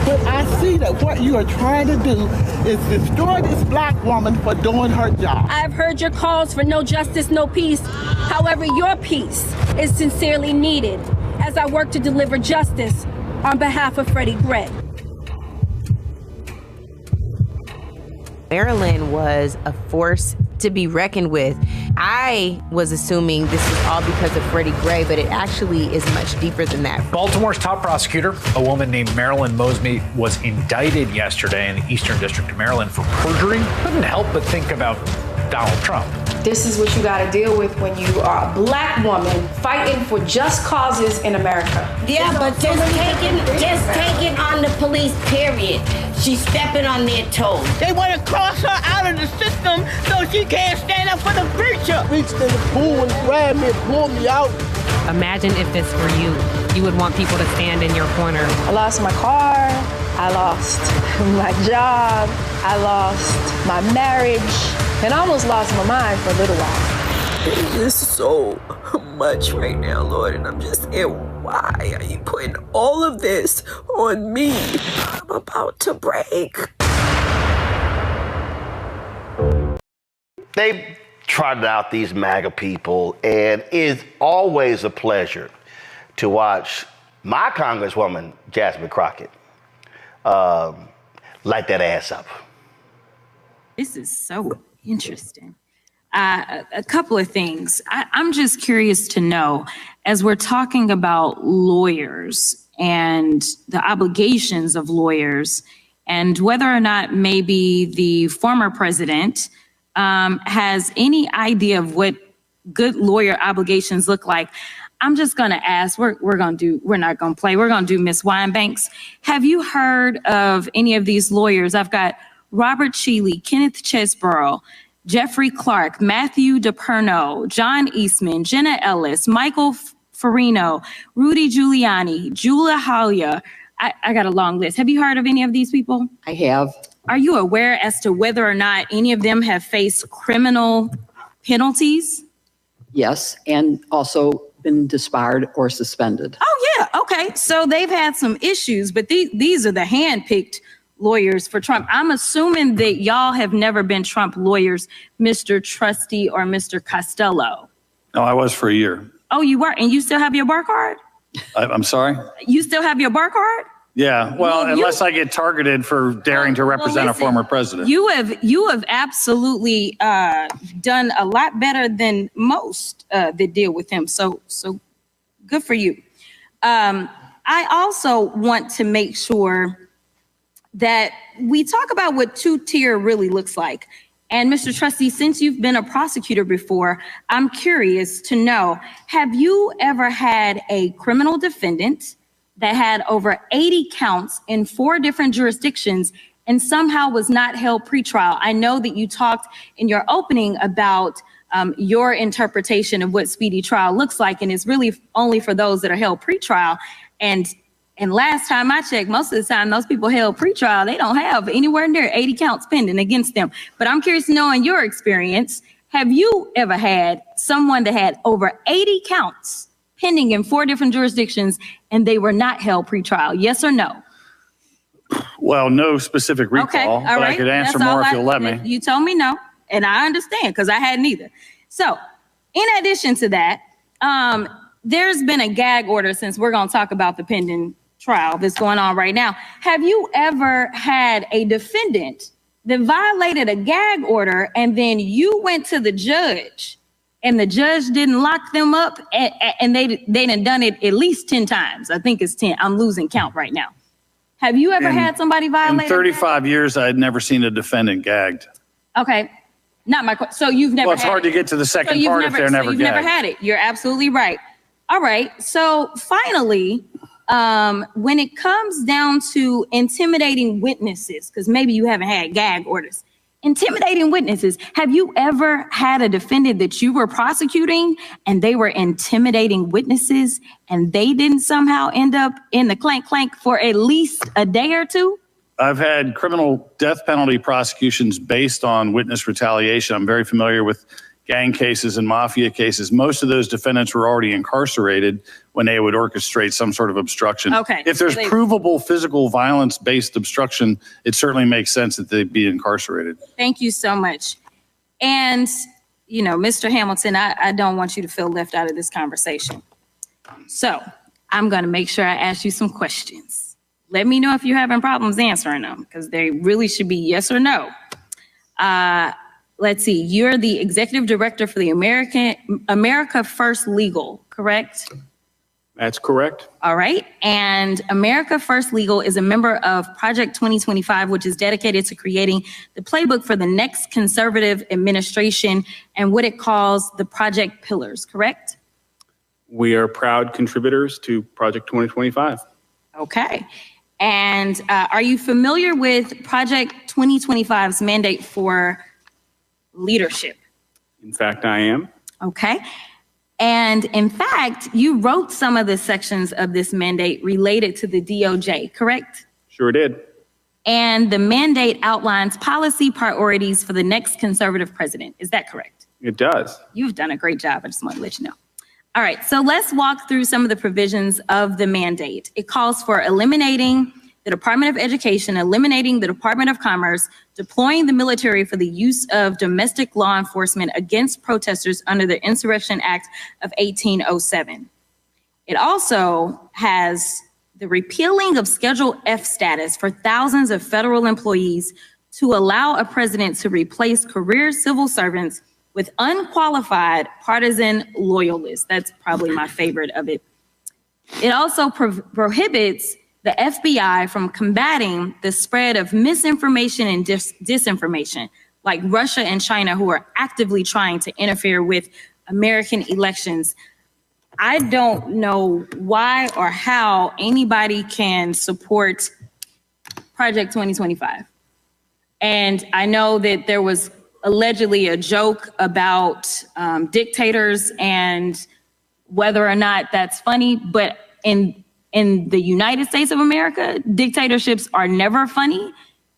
But I see that what you are trying to do is destroy this Black woman for doing her job. I have heard your calls for no justice, no peace. However, your peace is sincerely needed as I work to deliver justice on behalf of Freddie Gray. Maryland was a force to be reckoned with. I was assuming this was all because of Freddie Gray, but it actually is much deeper than that. Baltimore's top prosecutor, a woman named Marilyn Mosby, was indicted yesterday in the Eastern District of Maryland for perjury. Couldn't help but think about Donald Trump. This is what you got to deal with when you are a black woman fighting for just causes in America. Yeah, but just take it on the police, period. She's stepping on their toes. They want to cross her out of the system so she can't stand up for the preacher. Reached in the pool and grabbed me and pulled me out. Imagine if this were you. You would want people to stand in your corner. I lost my car. I lost my job. I lost my marriage. And I almost lost my mind for a little while. It's just so much right now, Lord, and I'm just saying, why are you putting all of this on me? I'm about to break. They trotted out these MAGA people, and it's always a pleasure to watch my Congresswoman, Jasmine Crockett, light that ass up. This is so interesting. A couple of things. I'm just curious to know, as we're talking about lawyers and the obligations of lawyers, and whether or not maybe the former president has any idea of what good lawyer obligations look like. I'm just going to ask, we're not going to play. We're going to do Miss Winebanks. Have you heard of any of these lawyers? I've got Robert Cheeley, Kenneth Chesborough, Jeffrey Clark, Matthew DePerno, John Eastman, Jenna Ellis, Michael Farino, Rudy Giuliani, Julia Halia. I got a long list. Have you heard of any of these people? I have. Are you aware as to whether or not any of them have faced criminal penalties? Yes, and also been disbarred or suspended. Oh, yeah. Okay. So they've had some issues, but these are the handpicked lawyers for Trump. I'm assuming that y'all have never been Trump lawyers, Mr. Trusty or Mr. Costello. No, I was for a year. Oh, you were? And you still have your bar card? I'm sorry? You still have your bar card? Yeah, well, unless I get targeted for daring to represent a former president. You have absolutely done a lot better than most that deal with him. So good for you. I also want to make sure that we talk about what two-tier really looks like. And Mr. Trustee, since you've been a prosecutor before, I'm curious to know, have you ever had a criminal defendant that had over 80 counts in 4 different jurisdictions and somehow was not held pretrial? I know that you talked in your opening about your interpretation of what speedy trial looks like, and it's really only for those that are held pretrial. And last time I checked, most of the time those people held pretrial, they don't have anywhere near 80 counts pending against them. But I'm curious to know, in your experience, have you ever had someone that had over 80 counts pending in 4 different jurisdictions and they were not held pretrial? Yes or no? Well, no specific recall, Okay, all but right. I could answer That's all more if you'll let me. You told me no, and I understand because I hadn't either. So in addition to that, there's been a gag order, since we're going to talk about the pending trial that's going on right now. Have you ever had a defendant that violated a gag order and then you went to the judge and the judge didn't lock them up and they done it at least 10 times? I think it's 10. I'm losing count right now. Have you ever had somebody violate? In 35 years, I had never seen a defendant gagged. Okay. Not my question. So you've never Well, it's hard to get to the second part if they're never you've gagged. never had it. You're absolutely right. All right. So finally, when it comes down to intimidating witnesses, because maybe you haven't had gag orders, intimidating witnesses, have you ever had a defendant that you were prosecuting and they were intimidating witnesses and they didn't somehow end up in the clank for at least a day or two? I've had criminal death penalty prosecutions based on witness retaliation. I'm very familiar with gang cases and mafia cases. Most of those defendants were already incarcerated when they would orchestrate some sort of obstruction. Okay. If there's provable physical violence-based obstruction, it certainly makes sense that they'd be incarcerated. Thank you so much. And, you know, Mr. Hamilton, I don't want you to feel left out of this conversation. So I'm going to make sure I ask you some questions. Let me know if you're having problems answering them, because they really should be yes or no. let's see, you're the executive director for the America First Legal, correct? That's correct. All right. And America First Legal is a member of Project 2025, which is dedicated to creating the playbook for the next conservative administration and what it calls the Project Pillars, correct? We are proud contributors to Project 2025. Okay. And are you familiar with Project 2025's mandate for leadership? In fact, I am. Okay. And in fact, you wrote some of the sections of this mandate related to the DOJ, correct? Sure did. And the mandate outlines policy priorities for the next conservative president. Is that correct? It does. You've done a great job. I just want to let you know. All right, so let's walk through some of the provisions of the mandate. It calls for eliminating the Department of Education, eliminating the Department of Commerce, deploying the military for the use of domestic law enforcement against protesters under the Insurrection Act of 1807. It also has the repealing of Schedule F status for thousands of federal employees to allow a president to replace career civil servants with unqualified partisan loyalists. That's probably my favorite of it. It also prohibits the FBI from combating the spread of misinformation and disinformation, like Russia and China, who are actively trying to interfere with American elections. I don't know why or how anybody can support Project 2025. And I know that there was allegedly a joke about dictators and whether or not that's funny, but in the United States of America, dictatorships are never funny.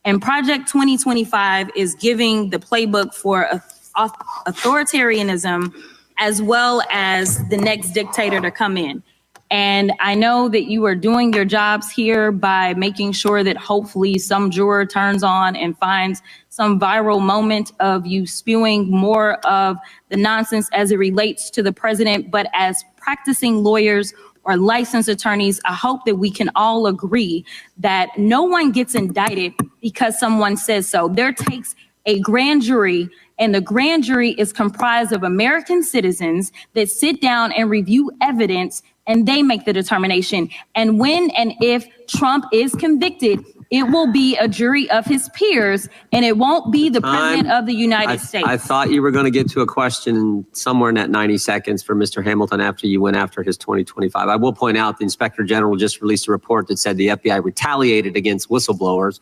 And Project 2025 is giving the playbook for authoritarianism as well as the next dictator to come in. And I know that you are doing your jobs here by making sure that hopefully some juror turns on and finds some viral moment of you spewing more of the nonsense as it relates to the president. But as practicing lawyers or licensed attorneys, I hope that we can all agree that no one gets indicted because someone says so. There takes a grand jury, and the grand jury is comprised of American citizens that sit down and review evidence, and they make the determination. And when and if Trump is convicted, it will be a jury of his peers, and it won't be the president of the United States. I thought you were going to get to a question somewhere in that 90 seconds for Mr. Hamilton after you went after his 2025. I will point out the Inspector General just released a report that said the FBI retaliated against whistleblowers.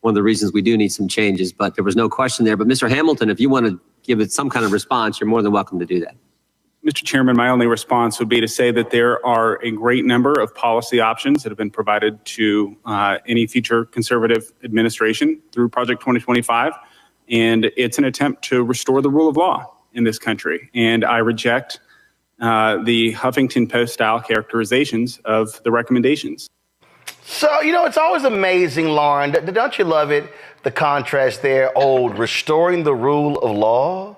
One of the reasons we do need some changes, but there was no question there. But Mr. Hamilton, if you want to give it some kind of response, you're more than welcome to do that. Mr. Chairman, my only response would be to say that there are a great number of policy options that have been provided to any future conservative administration through Project 2025. And it's an attempt to restore the rule of law in this country. And I reject the Huffington Post style characterizations of the recommendations. So, you know, it's always amazing, Lauren. Don't you love it? The contrast there, restoring the rule of law.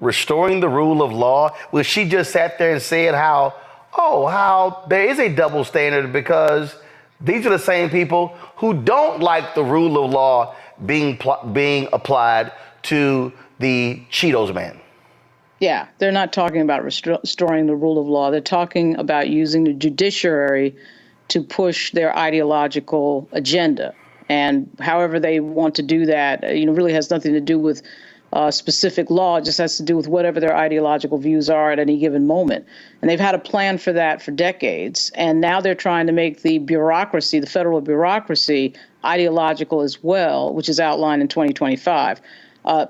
Restoring the rule of law. Well, she just sat there and said how there is a double standard because these are the same people who don't like the rule of law being applied to the Cheetos man. Yeah, they're not talking about restoring the rule of law. They're talking about using the judiciary to push their ideological agenda. And however they want to do that, really has nothing to do with specific law. It just has to do with whatever their ideological views are at any given moment. And they've had a plan for that for decades. And now they're trying to make the bureaucracy, the federal bureaucracy, ideological as well, which is outlined in 2025,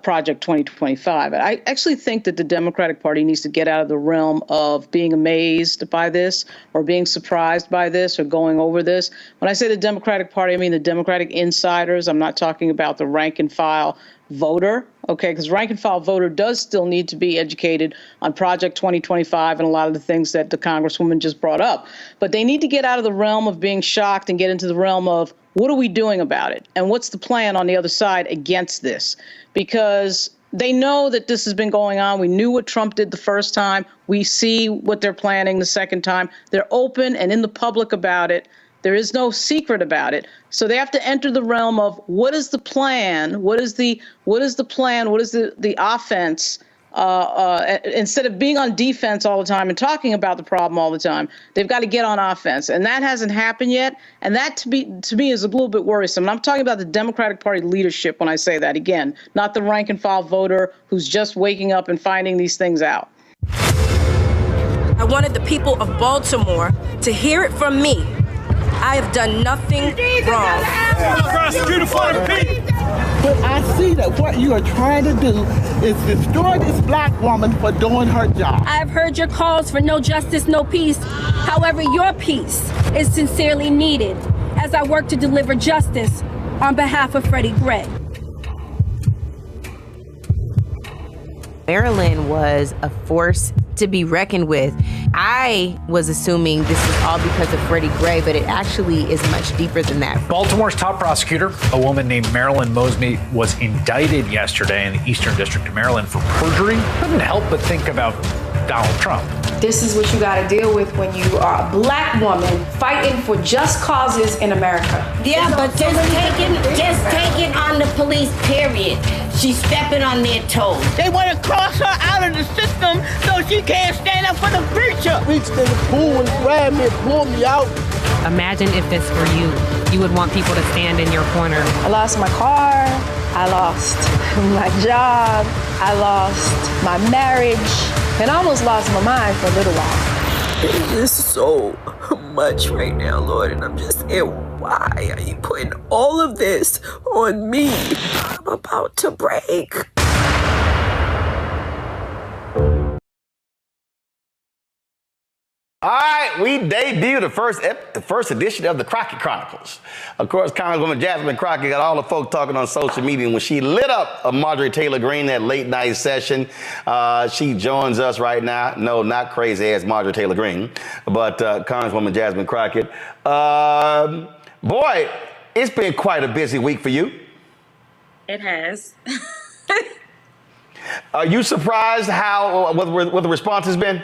Project 2025. I actually think that the Democratic Party needs to get out of the realm of being amazed by this or being surprised by this or going over this. When I say the Democratic Party, I mean the Democratic insiders. I'm not talking about the rank and file voter, okay, because rank and file voter does still need to be educated on Project 2025 and a lot of the things that the Congresswoman just brought up. But they need to get out of the realm of being shocked and get into the realm of what are we doing about it? And what's the plan on the other side against this? Because they know that this has been going on. We knew what Trump did the first time. We see what they're planning the second time. They're open and in the public about it. There is no secret about it. So they have to enter the realm of what is the plan? What is the plan? What is the offense? Instead of being on defense all the time and talking about the problem all the time, they've got to get on offense. And that hasn't happened yet. And that to me is a little bit worrisome. And I'm talking about the Democratic Party leadership when I say that, again, not the rank and file voter who's just waking up and finding these things out. I wanted the people of Baltimore to hear it from me. I have done nothing wrong. But I see that what you are trying to do is destroy this black woman for doing her job. I have heard your calls for no justice, no peace. However, your peace is sincerely needed as I work to deliver justice on behalf of Freddie Gray. Maryland was a force to be reckoned with. I was assuming this was all because of Freddie Gray, but it actually is much deeper than that. Baltimore's top prosecutor, a woman named Marilyn Mosby, was indicted yesterday in the Eastern District of Maryland for perjury. Couldn't help but think about Donald Trump. This is what you got to deal with when you are a black woman fighting for just causes in America. Yeah, but just take it on the police, period. She's stepping on their toes. They want to cross her out of the system so she can't stand up for the preacher. Reached in the pool and grabbed me and pulled me out. Imagine if this were you. You would want people to stand in your corner. I lost my car. I lost my job. I lost my marriage. And I almost lost my mind for a little while. It is so much right now, Lord, and I'm just saying, why are you putting all of this on me? I'm about to break. All right, we debuted the first edition of the Crockett Chronicles. Of course, Congresswoman Jasmine Crockett got all the folk talking on social media when she lit up Marjorie Taylor Greene that late night session. She joins us right now. No, not crazy ass Marjorie Taylor Greene, but Congresswoman Jasmine Crockett. Boy, it's been quite a busy week for you. It has. Are you surprised how what the response has been?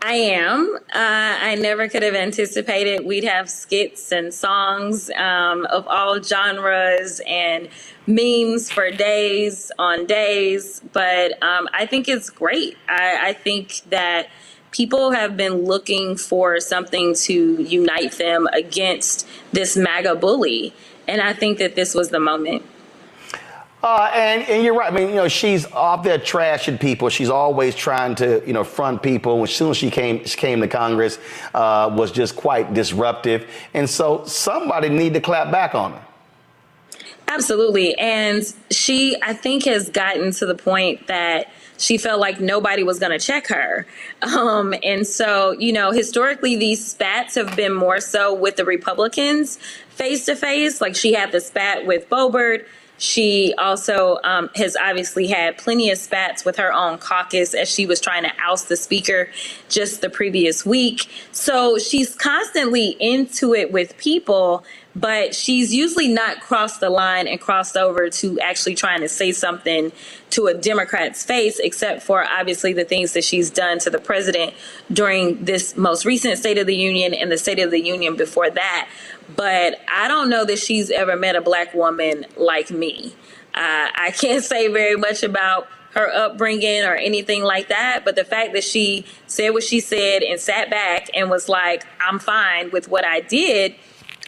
I am. I never could have anticipated we'd have skits and songs of all genres and memes for days on days. But I think it's great. I think that people have been looking for something to unite them against this MAGA bully. And I think that this was the moment. And you're right. I mean, she's off there trashing people. She's always trying to, front people. As soon as she came to Congress, was just quite disruptive. And so somebody need to clap back on her. Absolutely. And she, I think, has gotten to the point that she felt like nobody was going to check her. And so, historically, these spats have been more so with the Republicans face to face. Like she had the spat with Boebert. She also has obviously had plenty of spats with her own caucus as she was trying to oust the speaker just the previous week. So she's constantly into it with people, but she's usually not crossed the line and crossed over to actually trying to say something to a Democrat's face, except for obviously the things that she's done to the president during this most recent State of the Union and the State of the Union before that. But I don't know that she's ever met a black woman like me. I can't say very much about her upbringing or anything like that. But the fact that she said what she said and sat back and was like, I'm fine with what I did,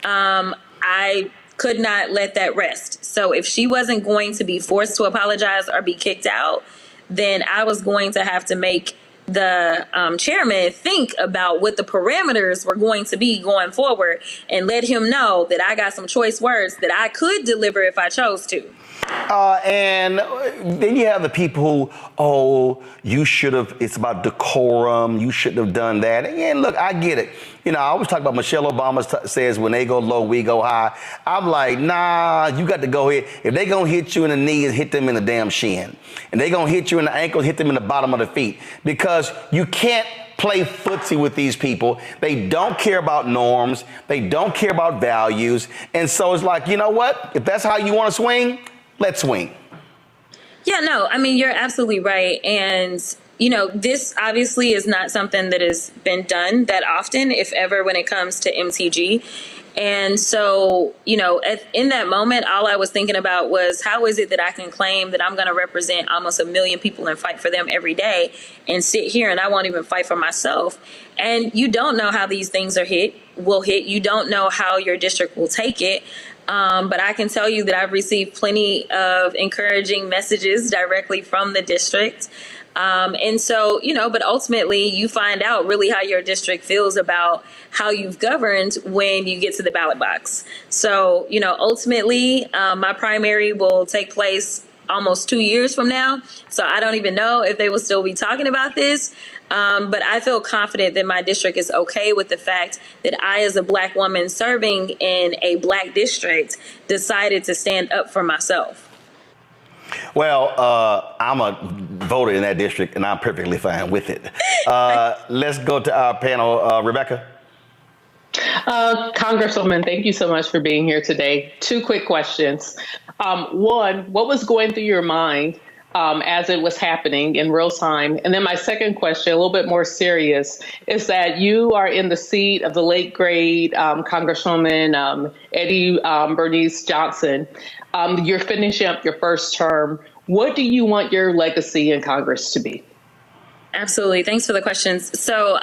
I could not let that rest. So if she wasn't going to be forced to apologize or be kicked out, then I was going to have to make the chairman think about what the parameters were going to be going forward and let him know that I got some choice words that I could deliver if I chose to. And then you have the people who, you should have, it's about decorum, you shouldn't have done that. And look, I get it. I always talk about Michelle Obama says when they go low, we go high. I'm like, nah, you got to go here. If they going to hit you in the knee, hit them in the damn shin. And they going to hit you in the ankle, hit them in the bottom of the feet. Because you can't play footsie with these people. They don't care about norms. They don't care about values. And so it's like, you know what? If that's how you want to swing, let's swing. Yeah, no, I mean, you're absolutely right. And, this obviously is not something that has been done that often, if ever, when it comes to MTG. And so, in that moment, all I was thinking about was, how is it that I can claim that I'm going to represent almost 1 million people and fight for them every day and sit here and I won't even fight for myself? And you don't know how these things will hit. You don't know how your district will take it. But I can tell you that I've received plenty of encouraging messages directly from the district. And so, but ultimately you find out really how your district feels about how you've governed when you get to the ballot box. So, ultimately, my primary will take place almost 2 years from now. So I don't even know if they will still be talking about this. But I feel confident that my district is okay with the fact that I, as a Black woman serving in a Black district, decided to stand up for myself. Well, I'm a voter in that district, and I'm perfectly fine with it. Let's go to our panel. Rebecca. Congresswoman, thank you so much for being here today. 2 quick questions. One, what was going through your mind as it was happening in real time? And then my second question, a little bit more serious, is that you are in the seat of the late great Congresswoman Eddie Bernice Johnson. You're finishing up your first term. What do you want your legacy in Congress to be? Absolutely. Thanks for the questions. So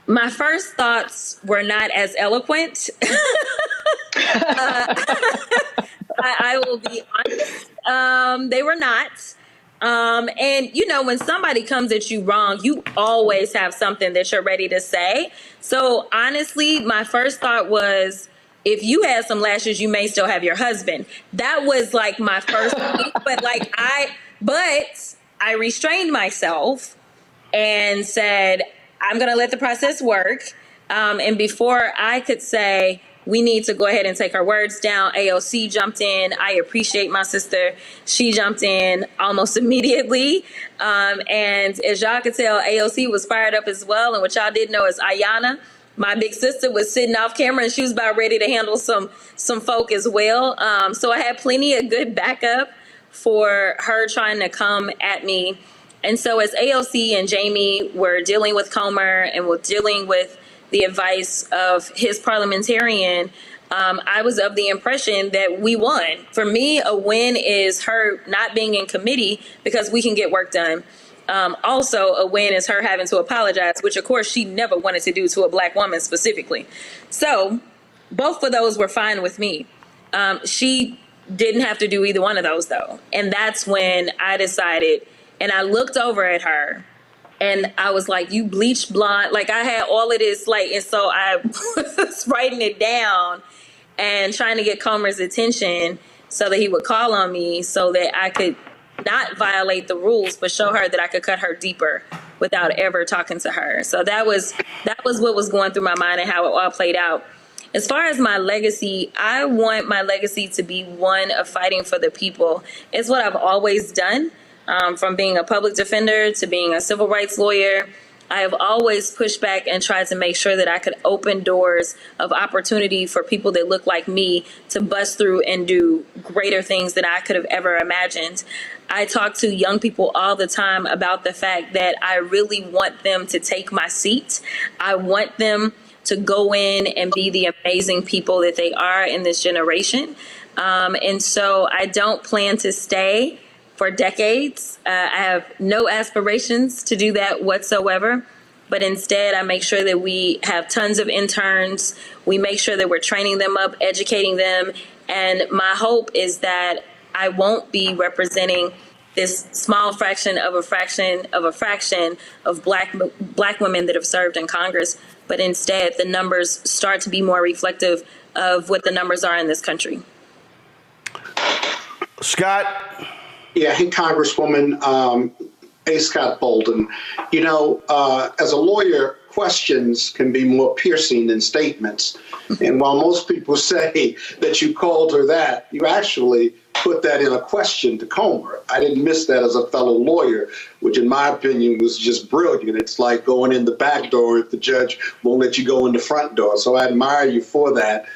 my first thoughts were not as eloquent. I will be honest. They were not. And, when somebody comes at you wrong, you always have something that you're ready to say. So honestly, my first thought was, if you had some lashes, you may still have your husband. That was like my first thing. But I restrained myself and said, I'm going to let the process work. And before I could say, we need to go ahead and take our words down, AOC jumped in. I appreciate my sister. She jumped in almost immediately. And as y'all could tell, AOC was fired up as well. And what y'all didn't know is Ayanna, my big sister, was sitting off camera and she was about ready to handle some folk as well. So I had plenty of good backup for her trying to come at me. And so as AOC and Jamie were dealing with Comer and were dealing with the advice of his parliamentarian, I was of the impression that we won. For me, a win is her not being in committee because we can get work done. Also, a win is her having to apologize, which, of course, she never wanted to do to a Black woman specifically. So both of those were fine with me. She didn't have to do either one of those, though. And that's when I decided, and I looked over at her and I was like, you Bleach Blonde. Like, I had all of this, and so I was writing it down and trying to get Comer's attention so that he would call on me so that I could not violate the rules, but show her that I could cut her deeper without ever talking to her. So that was what was going through my mind and how it all played out. As far as my legacy, I want my legacy to be one of fighting for the people. It's what I've always done, from being a public defender to being a civil rights lawyer. I have always pushed back and tried to make sure that I could open doors of opportunity for people that look like me to bust through and do greater things than I could have ever imagined. I talk to young people all the time about the fact that I really want them to take my seat. I want them to go in and be the amazing people that they are in this generation. And so I don't plan to stay for decades. I have no aspirations to do that whatsoever. But instead, I make sure that we have tons of interns. We make sure that we're training them up, educating them. And my hope is that I won't be representing this small fraction of a fraction of a fraction of black women that have served in Congress, but instead the numbers start to be more reflective of what the numbers are in this country. Scott? Yeah, hey, Congresswoman. A. Scott Bolden. You know, as a lawyer, questions can be more piercing than statements. And while most people say that you called her that, you actually put that in a question to Comer. I didn't miss that as a fellow lawyer, which in my opinion was just brilliant. It's like going in the back door if the judge won't let you go in the front door. So I admire you for that.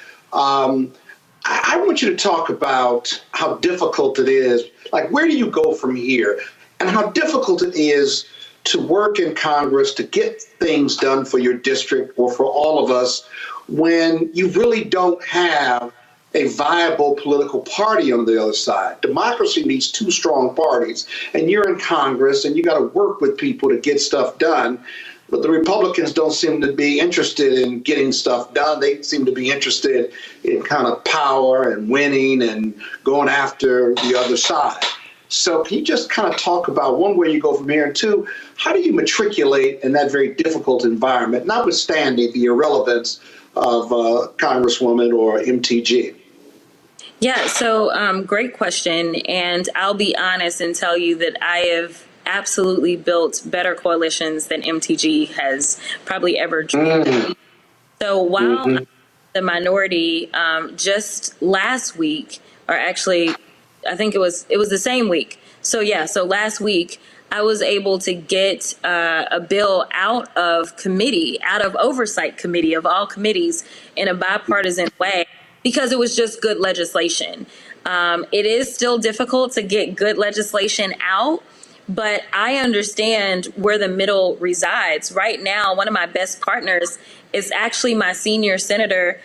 I want you to talk about how difficult it is. Like, where do you go from here? And how difficult it is to work in Congress to get things done for your district or for all of us when you really don't have a viable political party on the other side. Democracy needs two strong parties, and you're in Congress and you got to work with people to get stuff done. But the Republicans don't seem to be interested in getting stuff done. They seem to be interested in kind of power and winning and going after the other side. So can you just kind of talk about, one, where you go from here, and two, how do you matriculate in that very difficult environment, notwithstanding the irrelevance of Congresswoman or MTG? Yeah, so great question. And I'll be honest and tell you that I have absolutely built better coalitions than MTG has probably ever dreamed of. So while I'm the minority, just last week, or actually, I think it was the same week. So yeah, so last week, I was able to get a bill out of oversight committee of all committees in a bipartisan way, because it was just good legislation. It is still difficult to get good legislation out, but I understand where the middle resides. Right now, one of my best partners is actually my senior senator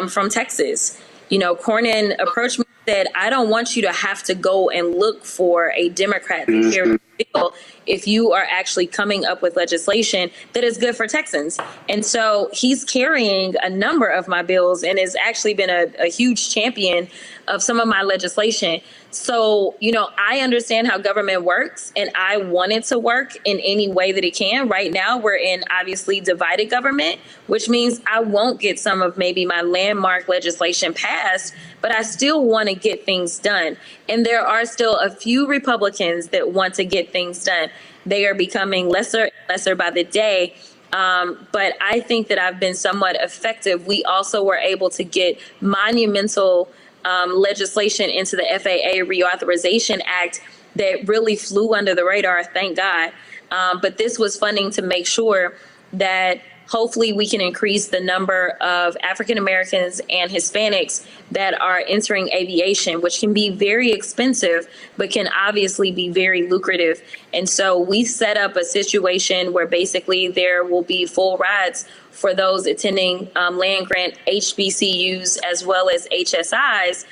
from Texas. You know, Cornyn approached me and said, I don't want you to have to go and look for a Democrat to carry the bill if you are actually coming up with legislation that is good for Texans. And so he's carrying a number of my bills and has actually been a huge champion of some of my legislation. So, you know, I understand how government works, and I want it to work in any way that it can. Right now, we're in obviously divided government, which means I won't get some of maybe my landmark legislation passed, but I still want to get things done. And there are still a few Republicans that want to get things done. They are becoming lesser and lesser by the day. But I think that I've been somewhat effective. We also were able to get monumental legislation into the FAA Reauthorization Act that really flew under the radar, thank God. But this was funding to make sure that hopefully we can increase the number of African Americans and Hispanics that are entering aviation, which can be very expensive, but can obviously be very lucrative. And so we set up a situation where basically there will be full rides for those attending land grant HBCUs as well as HSIs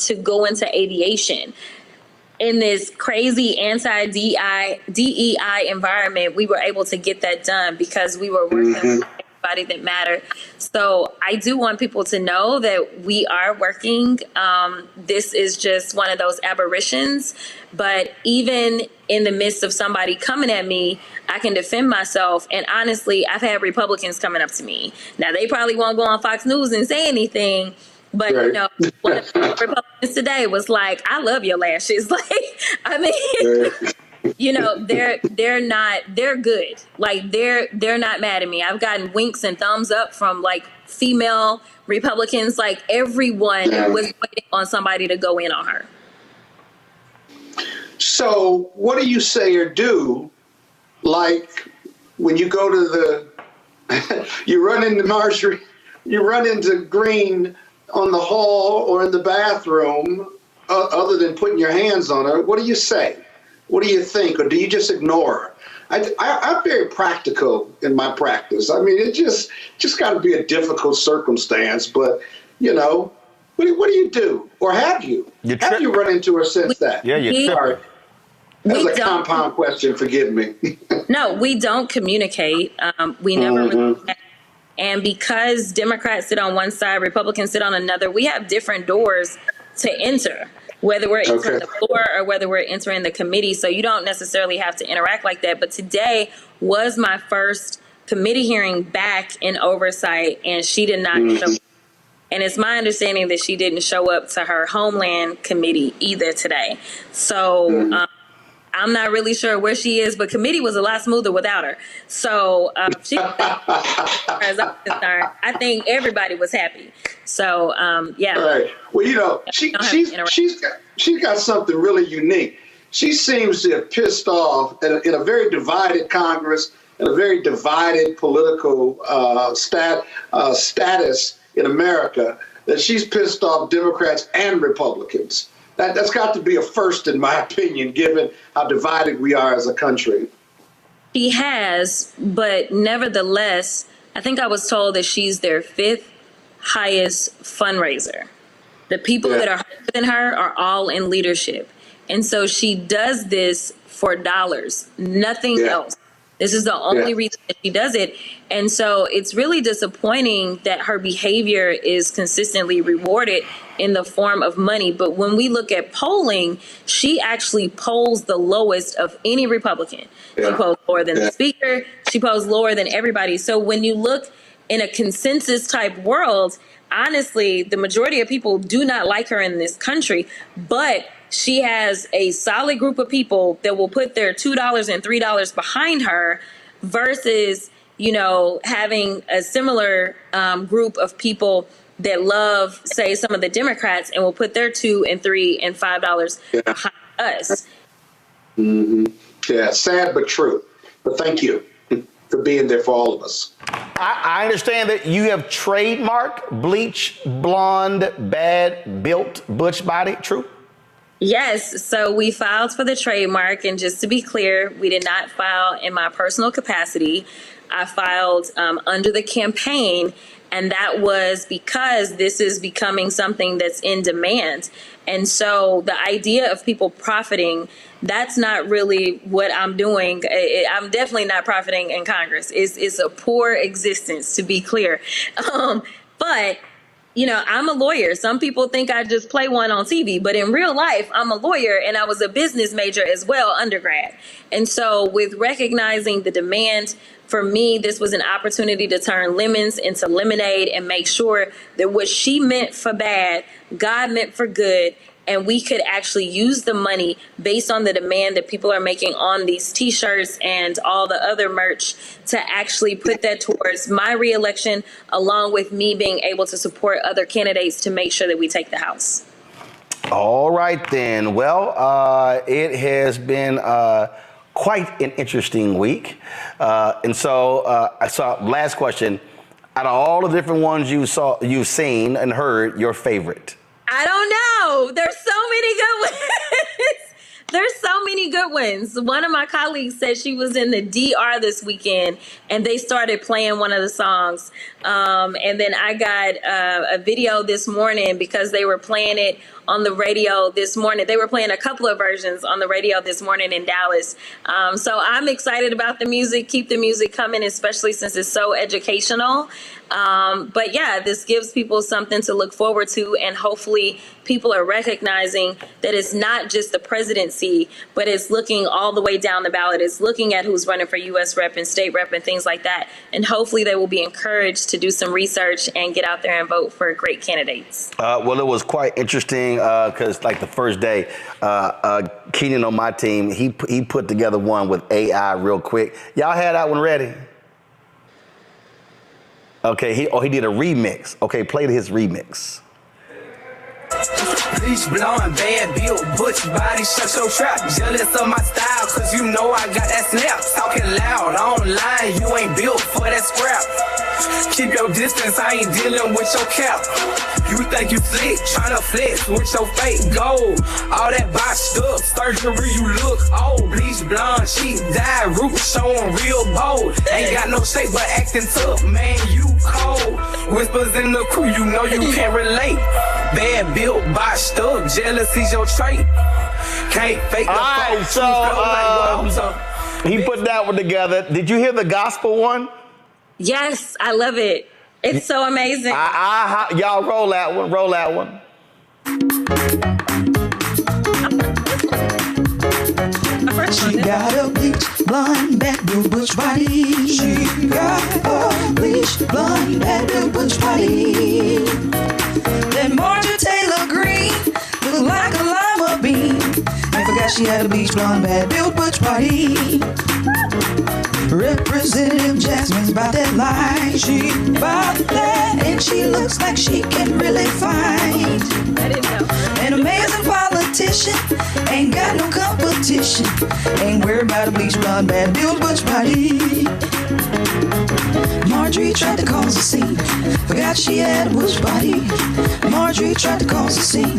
to go into aviation. In this crazy anti-DEI environment, we were able to get that done because we were working with everybody that mattered. So I do want people to know that we are working. This is just one of those aberrations. But even in the midst of somebody coming at me, I can defend myself. And honestly, I've had Republicans coming up to me. Now, they probably won't go on Fox News and say anything. But, you know, one of the Republicans today was like, I love your lashes. Like, I mean, you know, they're good. Like, they're not mad at me. I've gotten winks and thumbs up from like female Republicans. Like, everyone was waiting on somebody to go in on her. So what do you say or do, like, when you go to you run into Marjorie, you run into Greene on the hall or in the bathroom, other than putting your hands on her? What do you say? What do you think? Or do you just ignore her? I'm very practical in my practice. I mean, it just got to be a difficult circumstance. But, you know, what do you do? Or have you? Have you run into her since that? Yeah, you're sorry. That's a compound question. Forgive me. No, we don't communicate. We never really. And because Democrats sit on one side, Republicans sit on another, we have different doors to enter, whether we're entering the floor or whether we're entering the committee. So you don't necessarily have to interact like that. But today was my first committee hearing back in oversight, and she did not show up. And it's my understanding that she didn't show up to her Homeland Committee either today. So I'm not really sure where she is, but committee was a lot smoother without her. So she, as I'm concerned, I think everybody was happy. So yeah. Right. Well, you know, she's got something really unique. She seems to have pissed off in a very divided Congress and a very divided political status in America. that she's pissed off Democrats and Republicans. That's got to be a first, in my opinion, given how divided we are as a country. She has, but nevertheless, I think I was told that she's their 5th highest fundraiser. The people that are higher than her are all in leadership. And so she does this for dollars, nothing else. This is the only reason that she does it. And so it's really disappointing that her behavior is consistently rewarded in the form of money. But when we look at polling, she actually polls the lowest of any Republican. She polls lower than the speaker. She polls lower than everybody. So when you look in a consensus type world, honestly, the majority of people do not like her in this country, but she has a solid group of people that will put their $2 and $3 behind her versus, you know, having a similar group of people that love, say, some of the Democrats and will put their $2 and $3 and $5 behind us. Yeah, sad but true. But thank you for being there for all of us. I understand that you have trademarked Bleach Blonde Bad Built Butch Body. True? Yes, so we filed for the trademark, and just to be clear, we did not file in my personal capacity. I filed under the campaign, and that was because this is becoming something that's in demand. And so the idea of people profiting, that's not really what I'm doing. I'm definitely not profiting in Congress. It's a poor existence, to be clear. But you know, I'm a lawyer. Some people think I just play one on TV, but in real life, I'm a lawyer, and I was a business major as well, undergrad. And so with recognizing the demand, for me, this was an opportunity to turn lemons into lemonade and make sure that what she meant for bad, God meant for good, and we could actually use the money based on the demand that people are making on these T-shirts and all the other merch to actually put that towards my reelection, along with me being able to support other candidates to make sure that we take the House. All right, then. Well, it has been quite an interesting week. And so I saw, last question, out of all the different ones you've seen and heard, your favorite? I don't know. There's so many good ones. There's so many good ones. One of my colleagues said she was in the DR this weekend and they started playing one of the songs. And then I got a video this morning because they were playing it on the radio this morning. They were playing a couple of versions on the radio this morning in Dallas. So I'm excited about the music. Keep the music coming, especially since it's so educational. But yeah, this gives people something to look forward to, and hopefully people are recognizing that it's not just the presidency, but it's looking all the way down the ballot. It's looking at who's running for U.S. rep and state rep and things like that. And hopefully they will be encouraged to do some research and get out there and vote for great candidates. Well, it was quite interesting because like the first day, Keenan on my team, he put together one with AI real quick. Y'all had that one ready? Okay, he did a remix. Okay, play his remix. Bleach blonde, bad built, butch body, shut your trap. Jealous of my style, cause you know I got that snap. Talking loud, online, you ain't built for that scrap. Keep your distance, I ain't dealing with your cap. You think you slick, tryna flex with your fake gold. All that botched up, surgery, you look old. Bleach blonde, she died, roots showing real bold. Ain't got no shape, but acting tough, man, you cold. Whispers in the crew, you know you can't relate. Bad built, botched up, jealousy's your trait. Can't fake the Alright, so he put that one together. Did you hear the gospel one? Yes, I love it. It's so amazing. Y'all roll that one. Roll that one. She got a bleach blonde, bad built butch body. She got a bleach blonde, bad built butch body. That Marjorie Taylor Greene looked like a lima bean. I forgot she had a bleach blonde, bad built butch body. Representative Jasmine's about that life. She about that, and she looks like she can really fight. I didn't know. An amazing politician, ain't got no competition. Ain't worried about a bleach blonde, bad built butch body. Marjorie tried to cause a scene, forgot she had a butch body. Marjorie tried to cause a scene,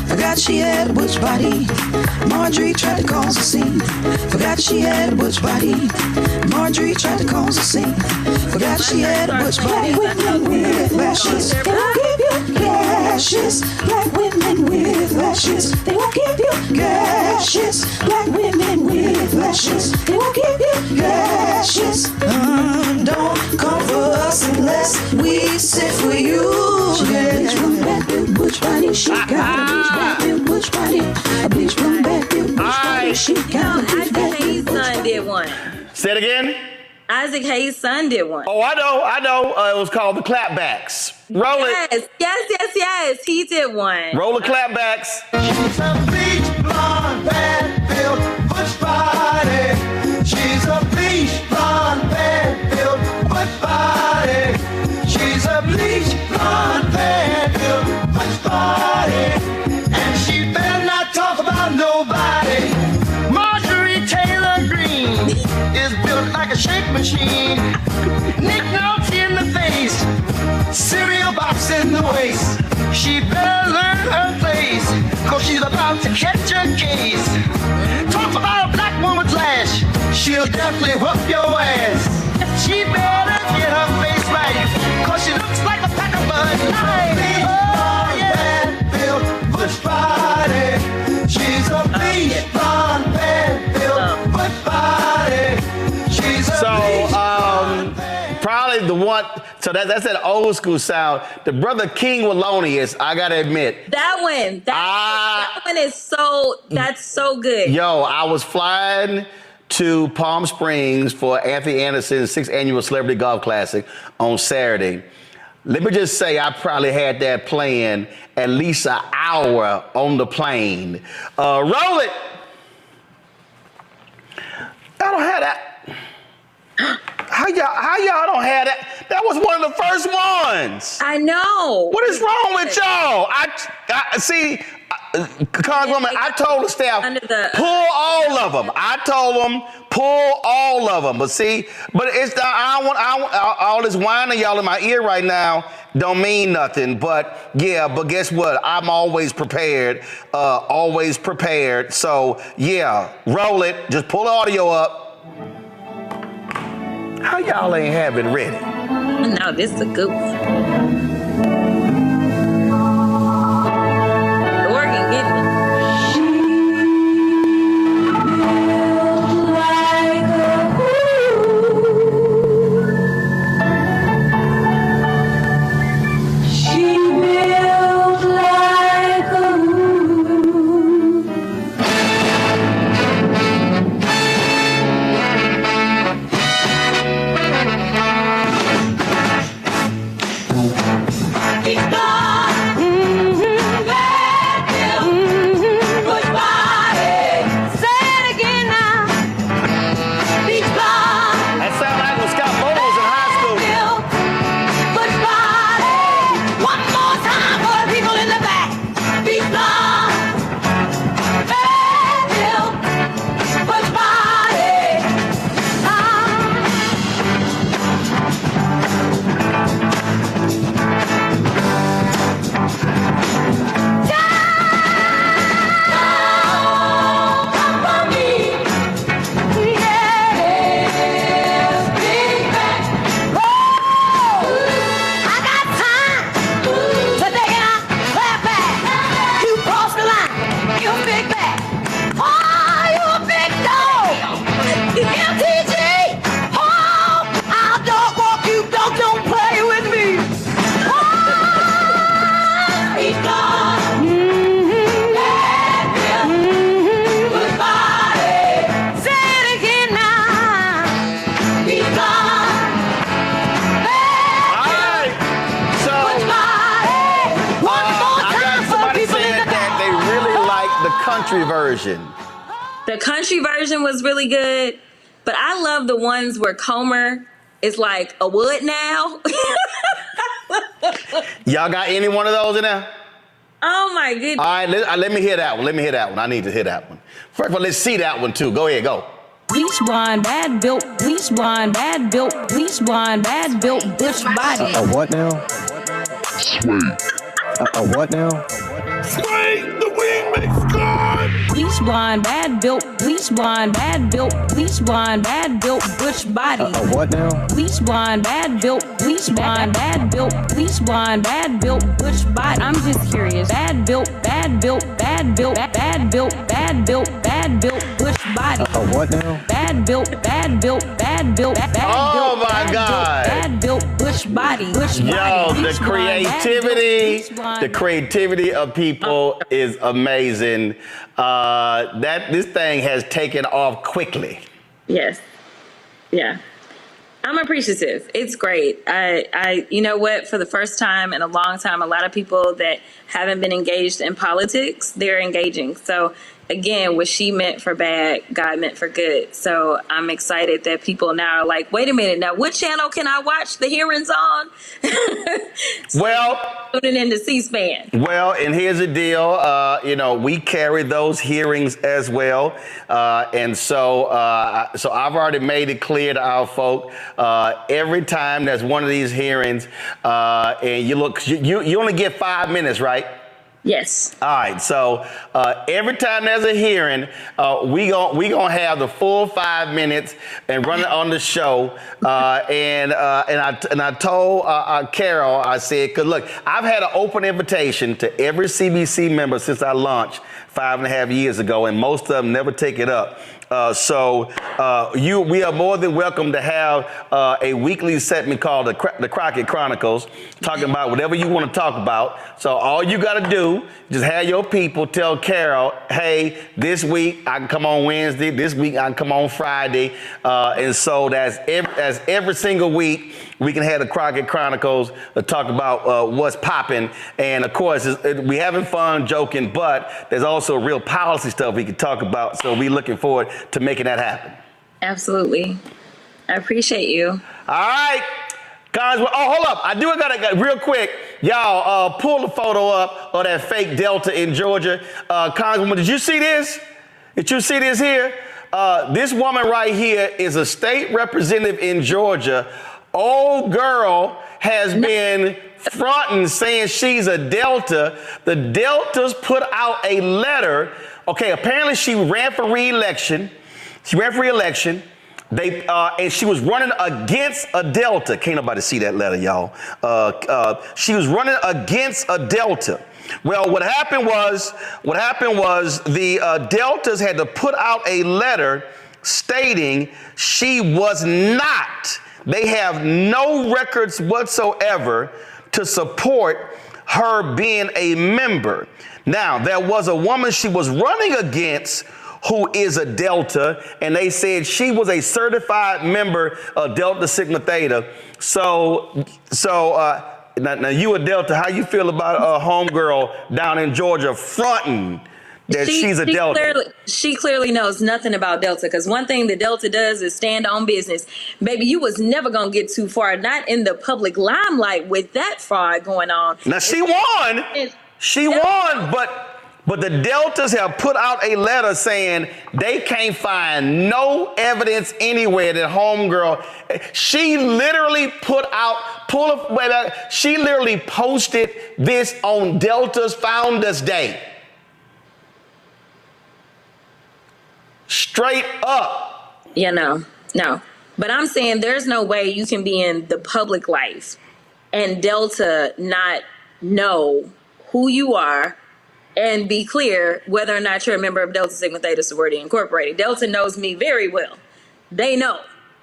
forgot she had a butch body. Marjorie tried to cause a scene, forgot she had a butch body. Marjorie tried to cause a scene, forgot she had a butch body. Black women with lashes, they won't give you gashes. Black women with lashes, they won't give you gashes. Black women with lashes, they won't give you gashes. Don't come for us unless we sit for you. She got a bleach blonde bad built butch body. She got a bleach black built butch body. A bleach blonde bad built butch body. She got a bleach black built butch body. Did one. Say it again. Isaac Hayes' son did one. Oh, I know. It was called the clapbacks. Roll it. Yes. He did one. Roll the clapbacks. She's a bleach blonde, bad built butch body. She's a bleach blonde, bad built butch body. She's a bleach blonde, bad built butch body. And she better not talk about nobody. Marjorie Taylor Greene is built like a shake machine. Nick Nolte in the face, cereal box in the waist. She better learn her place, cause she's about to catch a case. Talk about a black woman's lash, she'll definitely whoop your ass. She better get her face right, cause she looks like a pack of Bud Light. Oh, yeah. Built butch body. She's a bleach blonde, bad built butch body. She's a probably the one. So that's that old school sound. The brother King Wallonius, I gotta admit. That one. That one is so. That's so good. Yo, I was flying to Palm Springs for Anthony Anderson's 6th annual Celebrity Golf Classic on Saturday. Let me just say, I probably had that playing at least an hour on the plane. Roll it. I don't have that. How y'all don't have that? That was one of the first ones. I know. What is wrong with y'all? I see, Congresswoman, I told the staff, pull all of them. I told them, pull all of them. But see, it's I don't want all this whining y'all in my ear right now don't mean nothing. But yeah, but guess what? I'm always prepared. So yeah, roll it. Just pull the audio up. How y'all ain't have it ready? No, this is a good one. The organ getting it. Version. The country version was really good, but I love the ones where Comer is like a wood now. Y'all got any one of those in there? Oh my goodness. All right, let me hear that one. I need to hear that one. First of all, let's see that one too. Go ahead, go. bleach blonde, bad built, bleach blonde, bad built, bleach blonde, bad built, bush body. A what now? Sweet. A what now? Sweet, the weed makes God. Bleach blonde, bad built, bleach blonde, bad built, bleach blonde, bad built, bush body. A what now? Bleach blonde, bad built, bleach blonde, bad built, bleach blonde, bad built, bush body. I'm just curious. Bad built, bad built, bad built, bad built, bad built, bad built, bush body. A what now? Bad built, bad built, bad built, bad built. Oh my God. Bad built, bush body, bush body. Yo, the Bleach blonde, bad built, creativity, bleach blonde, the creativity of people is amazing. This thing has taken off quickly. Yes. Yeah. I'm appreciative. It's great. I, you know what, for the first time in a long time, a lot of people that haven't been engaged in politics, they're engaging. So again, what she meant for bad, God meant for good. So I'm excited that people now are like, wait a minute, now what channel can I watch the hearings on? Well, tuning into C-SPAN. Well, and here's the deal. We carry those hearings as well. And so I've already made it clear to our folk, every time there's one of these hearings, and you look, you only get 5 minutes, right? Yes. All right. So every time there's a hearing, we gonna have the full 5 minutes and run it on the show. And I told Carol, I said, because look, I've had an open invitation to every CBC member since I launched 5.5 years ago, and most of them never take it up. We are more than welcome to have a weekly segment called the Crockett Chronicles, talking about whatever you want to talk about. So all you got to do, just have your people tell Carol, hey, this week I can come on Wednesday, this week I can come on Friday. And so that's every single week we can have the Crockett Chronicles to talk about what's popping. And of course, we having fun, joking, but there's also real policy stuff we can talk about. So we're looking forward to making that happen. Absolutely. I appreciate you. All right. Congresswoman, hold up. I got real quick. Y'all, pull the photo up of that fake Delta in Georgia. Congresswoman, did you see this? Did you see this here? This woman right here is a state representative in Georgia. Old girl has been fronting, saying she's a Delta. The Deltas put out a letter. Okay, apparently she ran for re-election. And she was running against a Delta. Can't nobody see that letter, y'all. She was running against a Delta. Well, what happened was the Deltas had to put out a letter stating she was not. They have no records whatsoever to support her being a member. Now, there was a woman she was running against who is a Delta, and they said she was a certified member of Delta Sigma Theta. So now you a Delta, how you feel about a homegirl down in Georgia fronting that she's a Delta? She clearly knows nothing about Delta, because one thing the Delta does is stand on business. Baby, you was never going to get too far, not in the public limelight with that fraud going on. Now, she won. She won, but the Deltas have put out a letter saying they can't find no evidence anywhere that homegirl. She literally she literally posted this on Delta's Founders Day. Straight up. No. But I'm saying there's no way you can be in the public life and Delta not know who you are and be clear whether or not you're a member of Delta Sigma Theta Sorority Incorporated. Delta knows me very well. They know.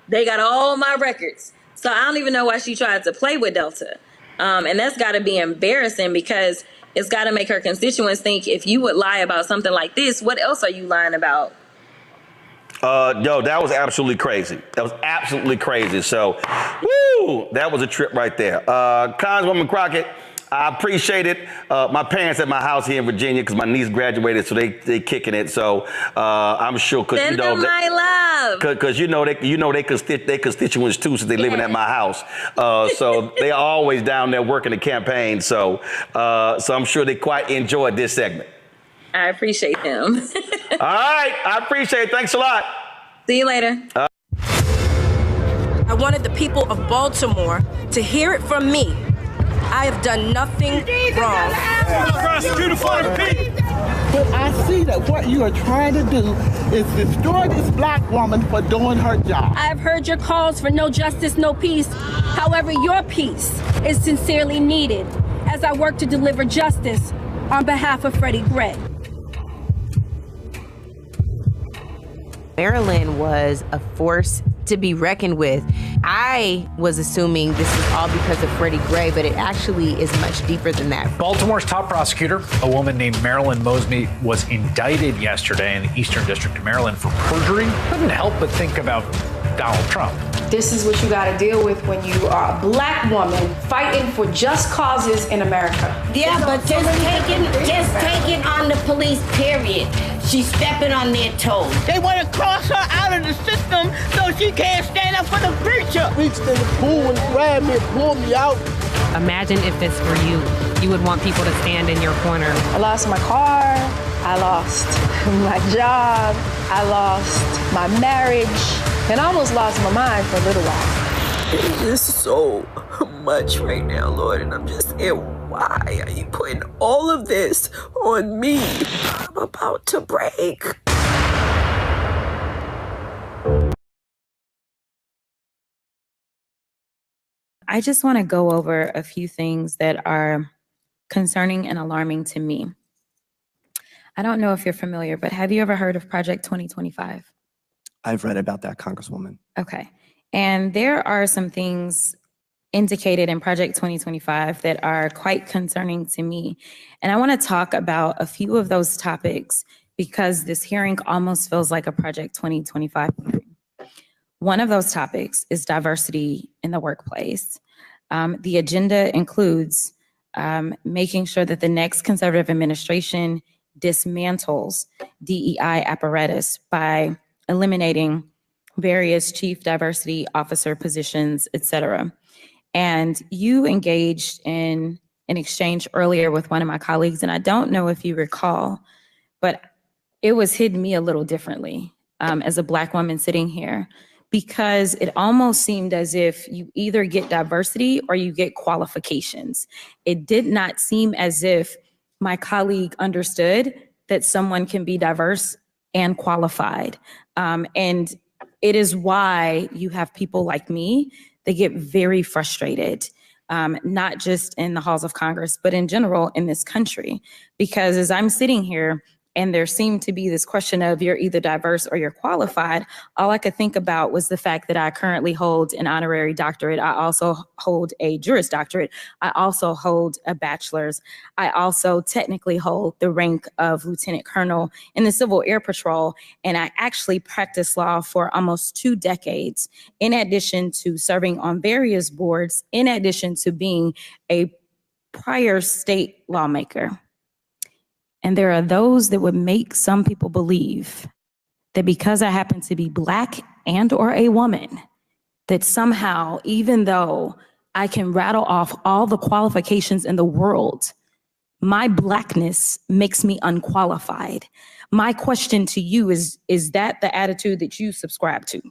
They got all my records. So I don't even know why she tried to play with Delta. And that's got to be embarrassing, because it's got to make her constituents think, if you would lie about something like this, what else are you lying about? That was absolutely crazy. That was absolutely crazy. So, woo, that was a trip right there. Congresswoman Crockett, I appreciate it. My parents at my house here in Virginia, because my niece graduated, so they kicking it. So I'm sure, because Send them my love. Because they constituents too, since they living at my house. So they are always down there working the campaign. So I'm sure they quite enjoyed this segment. I appreciate them. All right, I appreciate it. Thanks a lot. See you later. I wanted the people of Baltimore to hear it from me. I have done nothing wrong. But I see that what you are trying to do is destroy this black woman for doing her job. I have heard your calls for no justice, no peace. However, your peace is sincerely needed as I work to deliver justice on behalf of Freddie Gray. Maryland was a force to be reckoned with. I was assuming this was all because of Freddie Gray, but it actually is much deeper than that. Baltimore's top prosecutor, a woman named Marilyn Mosby, was indicted yesterday in the Eastern District of Maryland for perjury. Couldn't help but think about Donald Trump. This is what you got to deal with when you are a black woman fighting for just causes in America. Yeah, but just take it on the police, period. She's stepping on their toes. They want to cross her out of the system so she can't stand up for the preacher. Reached in the pool and grabbed me and pulled me out. Imagine if this were you. You would want people to stand in your corner. I lost my car. I lost my job. I lost my marriage. And I almost lost my mind for a little while. It is so much right now, Lord, and I'm just saying, why are you putting all of this on me? I'm about to break. I just want to go over a few things that are concerning and alarming to me. I don't know if you're familiar, but have you ever heard of Project 2025? I've read about that, Congresswoman. Okay. And there are some things indicated in Project 2025 that are quite concerning to me. And I want to talk about a few of those topics because this hearing almost feels like a Project 2025 hearing. One of those topics is diversity in the workplace. The agenda includes making sure that the next conservative administration dismantles DEI apparatus by eliminating various chief diversity officer positions, et cetera. And you engaged in an exchange earlier with one of my colleagues, and I don't know if you recall, but it was hitting me a little differently as a Black woman sitting here, because it almost seemed as if you either get diversity or you get qualifications. It did not seem as if my colleague understood that someone can be diverse and qualified. And it is why you have people like me that get very frustrated, not just in the halls of Congress, but in general in this country. Because as I'm sitting here and there seemed to be this question of you're either diverse or you're qualified, all I could think about was the fact that I currently hold an honorary doctorate. I also hold a Juris Doctorate. I also hold a bachelor's. I also technically hold the rank of Lieutenant Colonel in the Civil Air Patrol. And I actually practiced law for almost 2 decades, in addition to serving on various boards, in addition to being a prior state lawmaker. And there are those that would make some people believe that because I happen to be Black and or a woman, that somehow, even though I can rattle off all the qualifications in the world, my Blackness makes me unqualified. My question to you is that the attitude that you subscribe to?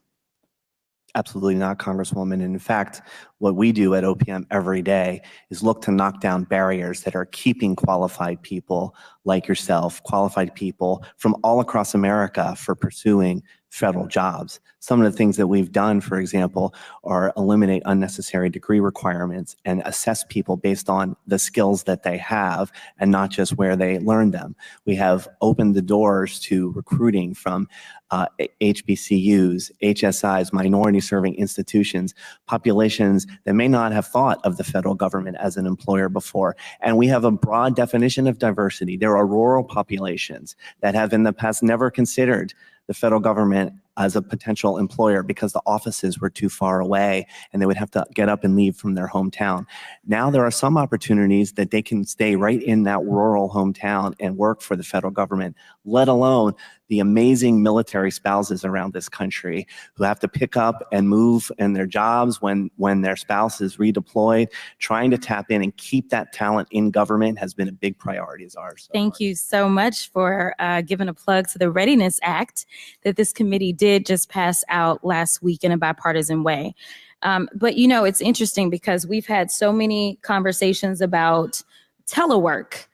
Absolutely not, Congresswoman. And in fact, what we do at OPM every day is look to knock down barriers that are keeping qualified people like yourself, qualified people from all across America for pursuing federal jobs. Some of the things that we've done, for example, are eliminate unnecessary degree requirements and assess people based on the skills that they have and not just where they learned them. We have opened the doors to recruiting from HBCUs, HSIs, minority-serving institutions, populations that may not have thought of the federal government as an employer before. And we have a broad definition of diversity. There are rural populations that have in the past never considered the federal government as a potential employer because the offices were too far away and they would have to get up and leave from their hometown. Now there are some opportunities that they can stay right in that rural hometown and work for the federal government, let alone the amazing military spouses around this country who have to pick up and move in their jobs when their spouse is redeployed. Trying to tap in and keep that talent in government has been a big priority of ours. Thank you so much for giving a plug to the Readiness Act that this committee did just pass out last week in a bipartisan way. But, you know, it's interesting because we've had so many conversations about telework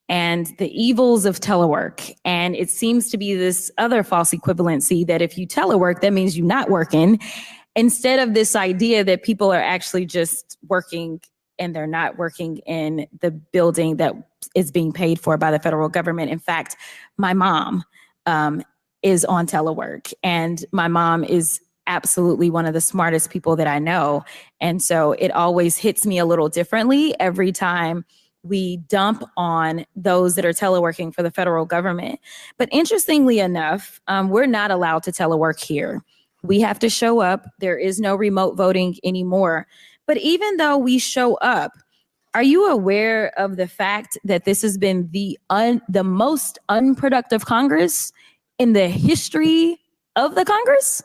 and the evils of telework. And it seems to be this other false equivalency that if you telework, that means you're not working, instead of this idea that people are actually just working and they're not working in the building that is being paid for by the federal government. In fact, my mom is on telework, and my mom is absolutely one of the smartest people that I know. And so it always hits me a little differently every time we dump on those that are teleworking for the federal government. But interestingly enough, we're not allowed to telework here. We have to show up. There is no remote voting anymore. But even though we show up, are you aware of the fact that this has been the most unproductive Congress in the history of the Congress?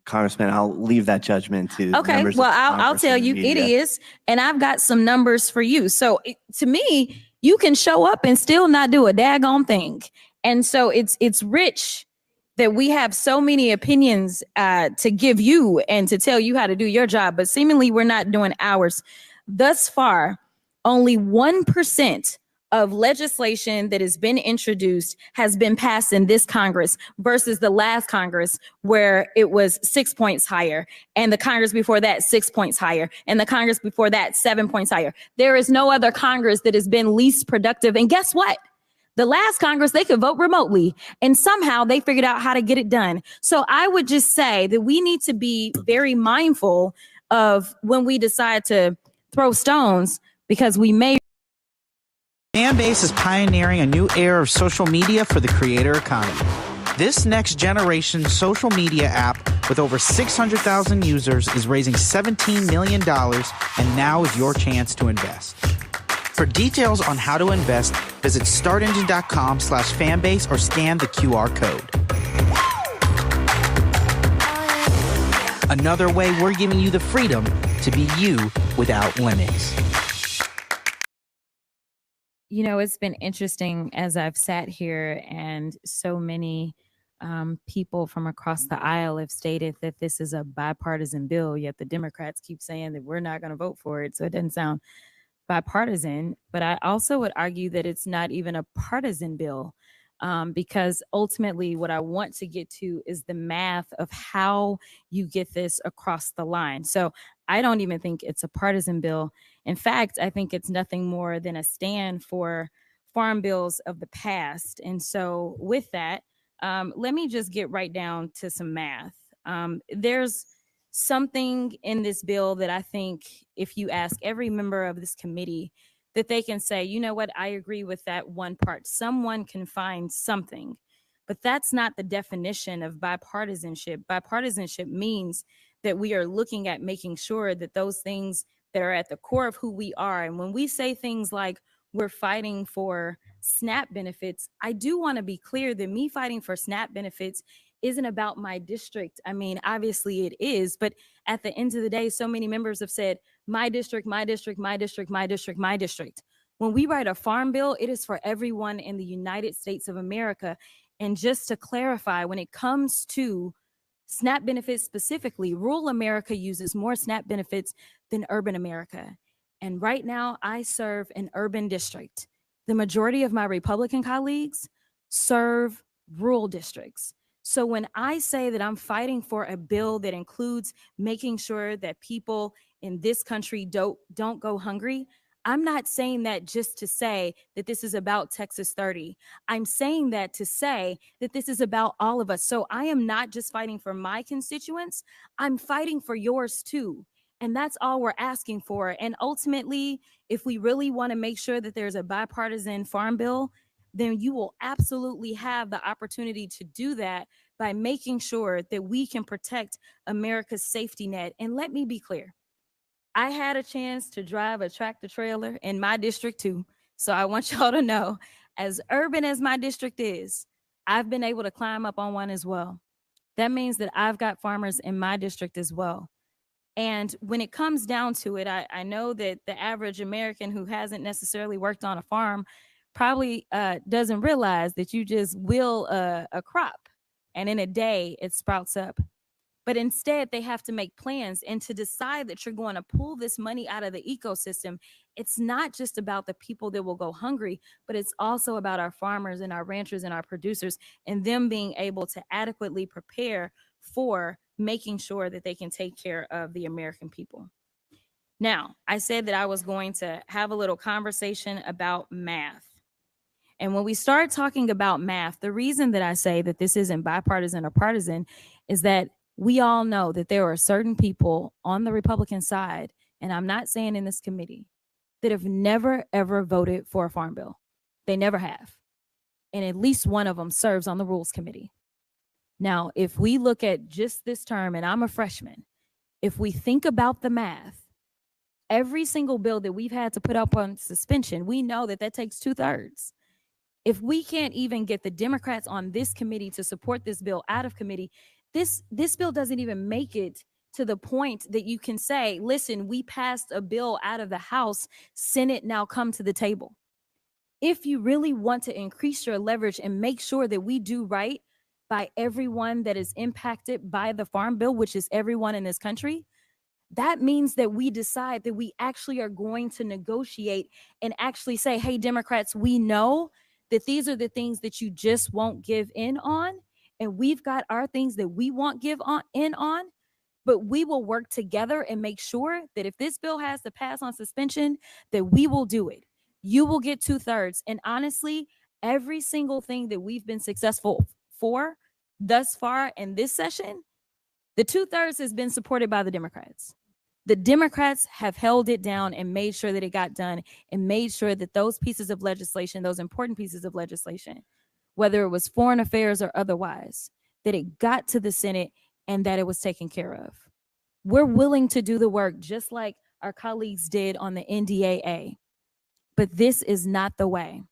Congressman, I'll leave that judgment to Okay, members well, of I'll Congress tell and the you it media. is, and I've got some numbers for you. So to me, you can show up and still not do a daggone thing. And so it's rich that we have so many opinions to give you and to tell you how to do your job, but seemingly we're not doing ours. Thus far, only 1% of legislation that has been introduced has been passed in this Congress versus the last Congress where it was 6 points higher, and the Congress before that 6 points higher, and the Congress before that 7 points higher. There is no other Congress that has been least productive. And guess what? The last Congress, they could vote remotely, and somehow they figured out how to get it done. So I would just say that we need to be very mindful of when we decide to throw stones, because we may. Fanbase is pioneering a new era of social media for the creator economy. This next generation social media app with over 600,000 users is raising $17 million, and now is your chance to invest. For details on how to invest, visit startengine.com/fanbase or scan the QR code. Another way we're giving you the freedom to be you without limits. You know, it's been interesting as I've sat here, and so many people from across the aisle have stated that this is a bipartisan bill, yet the Democrats keep saying that we're not going to vote for it. So it doesn't sound bipartisan. But I also would argue that it's not even a partisan bill, because ultimately what I want to get to is the math of how you get this across the line. So I don't even think it's a partisan bill. In fact, I think it's nothing more than a stand for farm bills of the past. And so with that, let me just get right down to some math. There's something in this bill that I think if you ask every member of this committee, that they can say, you know what, I agree with that one part. Someone can find something, but that's not the definition of bipartisanship. Bipartisanship means that we are looking at making sure that those things that are at the core of who we are. And when we say things like we're fighting for SNAP benefits, I do want to be clear that me fighting for SNAP benefits isn't about my district. I mean, obviously it is, but at the end of the day, so many members have said, my district, my district, my district, my district, my district. When we write a farm bill, it is for everyone in the United States of America. And just to clarify, when it comes to SNAP benefits specifically, rural America uses more SNAP benefits than urban America. And right now, I serve an urban district. The majority of my Republican colleagues serve rural districts. So when I say that I'm fighting for a bill that includes making sure that people in this country don't go hungry, I'm not saying that just to say that this is about Texas 30. I'm saying that to say that this is about all of us. So I am not just fighting for my constituents, I'm fighting for yours too. And that's all we're asking for. And ultimately, if we really want to make sure that there's a bipartisan farm bill, then you will absolutely have the opportunity to do that by making sure that we can protect America's safety net. And let me be clear, I had a chance to drive a tractor trailer in my district too. So I want y'all to know, as urban as my district is, I've been able to climb up on one as well. That means that I've got farmers in my district as well. And when it comes down to it, I know that the average American who hasn't necessarily worked on a farm probably doesn't realize that you just will a crop and in a day it sprouts up. But instead, they have to make plans, and to decide that you're going to pull this money out of the ecosystem, it's not just about the people that will go hungry, but it's also about our farmers and our ranchers and our producers, and them being able to adequately prepare for making sure that they can take care of the American people. Now, I said that I was going to have a little conversation about math. And when we start talking about math, the reason that I say that this isn't bipartisan or partisan is that we all know that there are certain people on the Republican side, and I'm not saying in this committee, that have never, ever voted for a farm bill. They never have. And at least one of them serves on the Rules Committee. Now, if we look at just this term, and I'm a freshman, if we think about the math, every single bill that we've had to put up on suspension, we know that that takes 2/3. If we can't even get the Democrats on this committee to support this bill out of committee, this bill doesn't even make it to the point that you can say, listen, we passed a bill out of the House, Senate, now come to the table. If you really want to increase your leverage and make sure that we do right by everyone that is impacted by the Farm Bill, which is everyone in this country, that means that we decide that we actually are going to negotiate and actually say, hey, Democrats, we know that these are the things that you just won't give in on. And we've got our things that we won't give in on, but we will work together and make sure that if this bill has to pass on suspension, that we will do it. You will get 2/3. And honestly, every single thing that we've been successful for thus far in this session, the 2/3 has been supported by the Democrats. The Democrats have held it down and made sure that it got done, and made sure that those pieces of legislation, those important pieces of legislation, whether it was foreign affairs or otherwise, that it got to the Senate and that it was taken care of. We're willing to do the work just like our colleagues did on the NDAA, but this is not the way.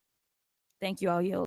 Thank you, all yield.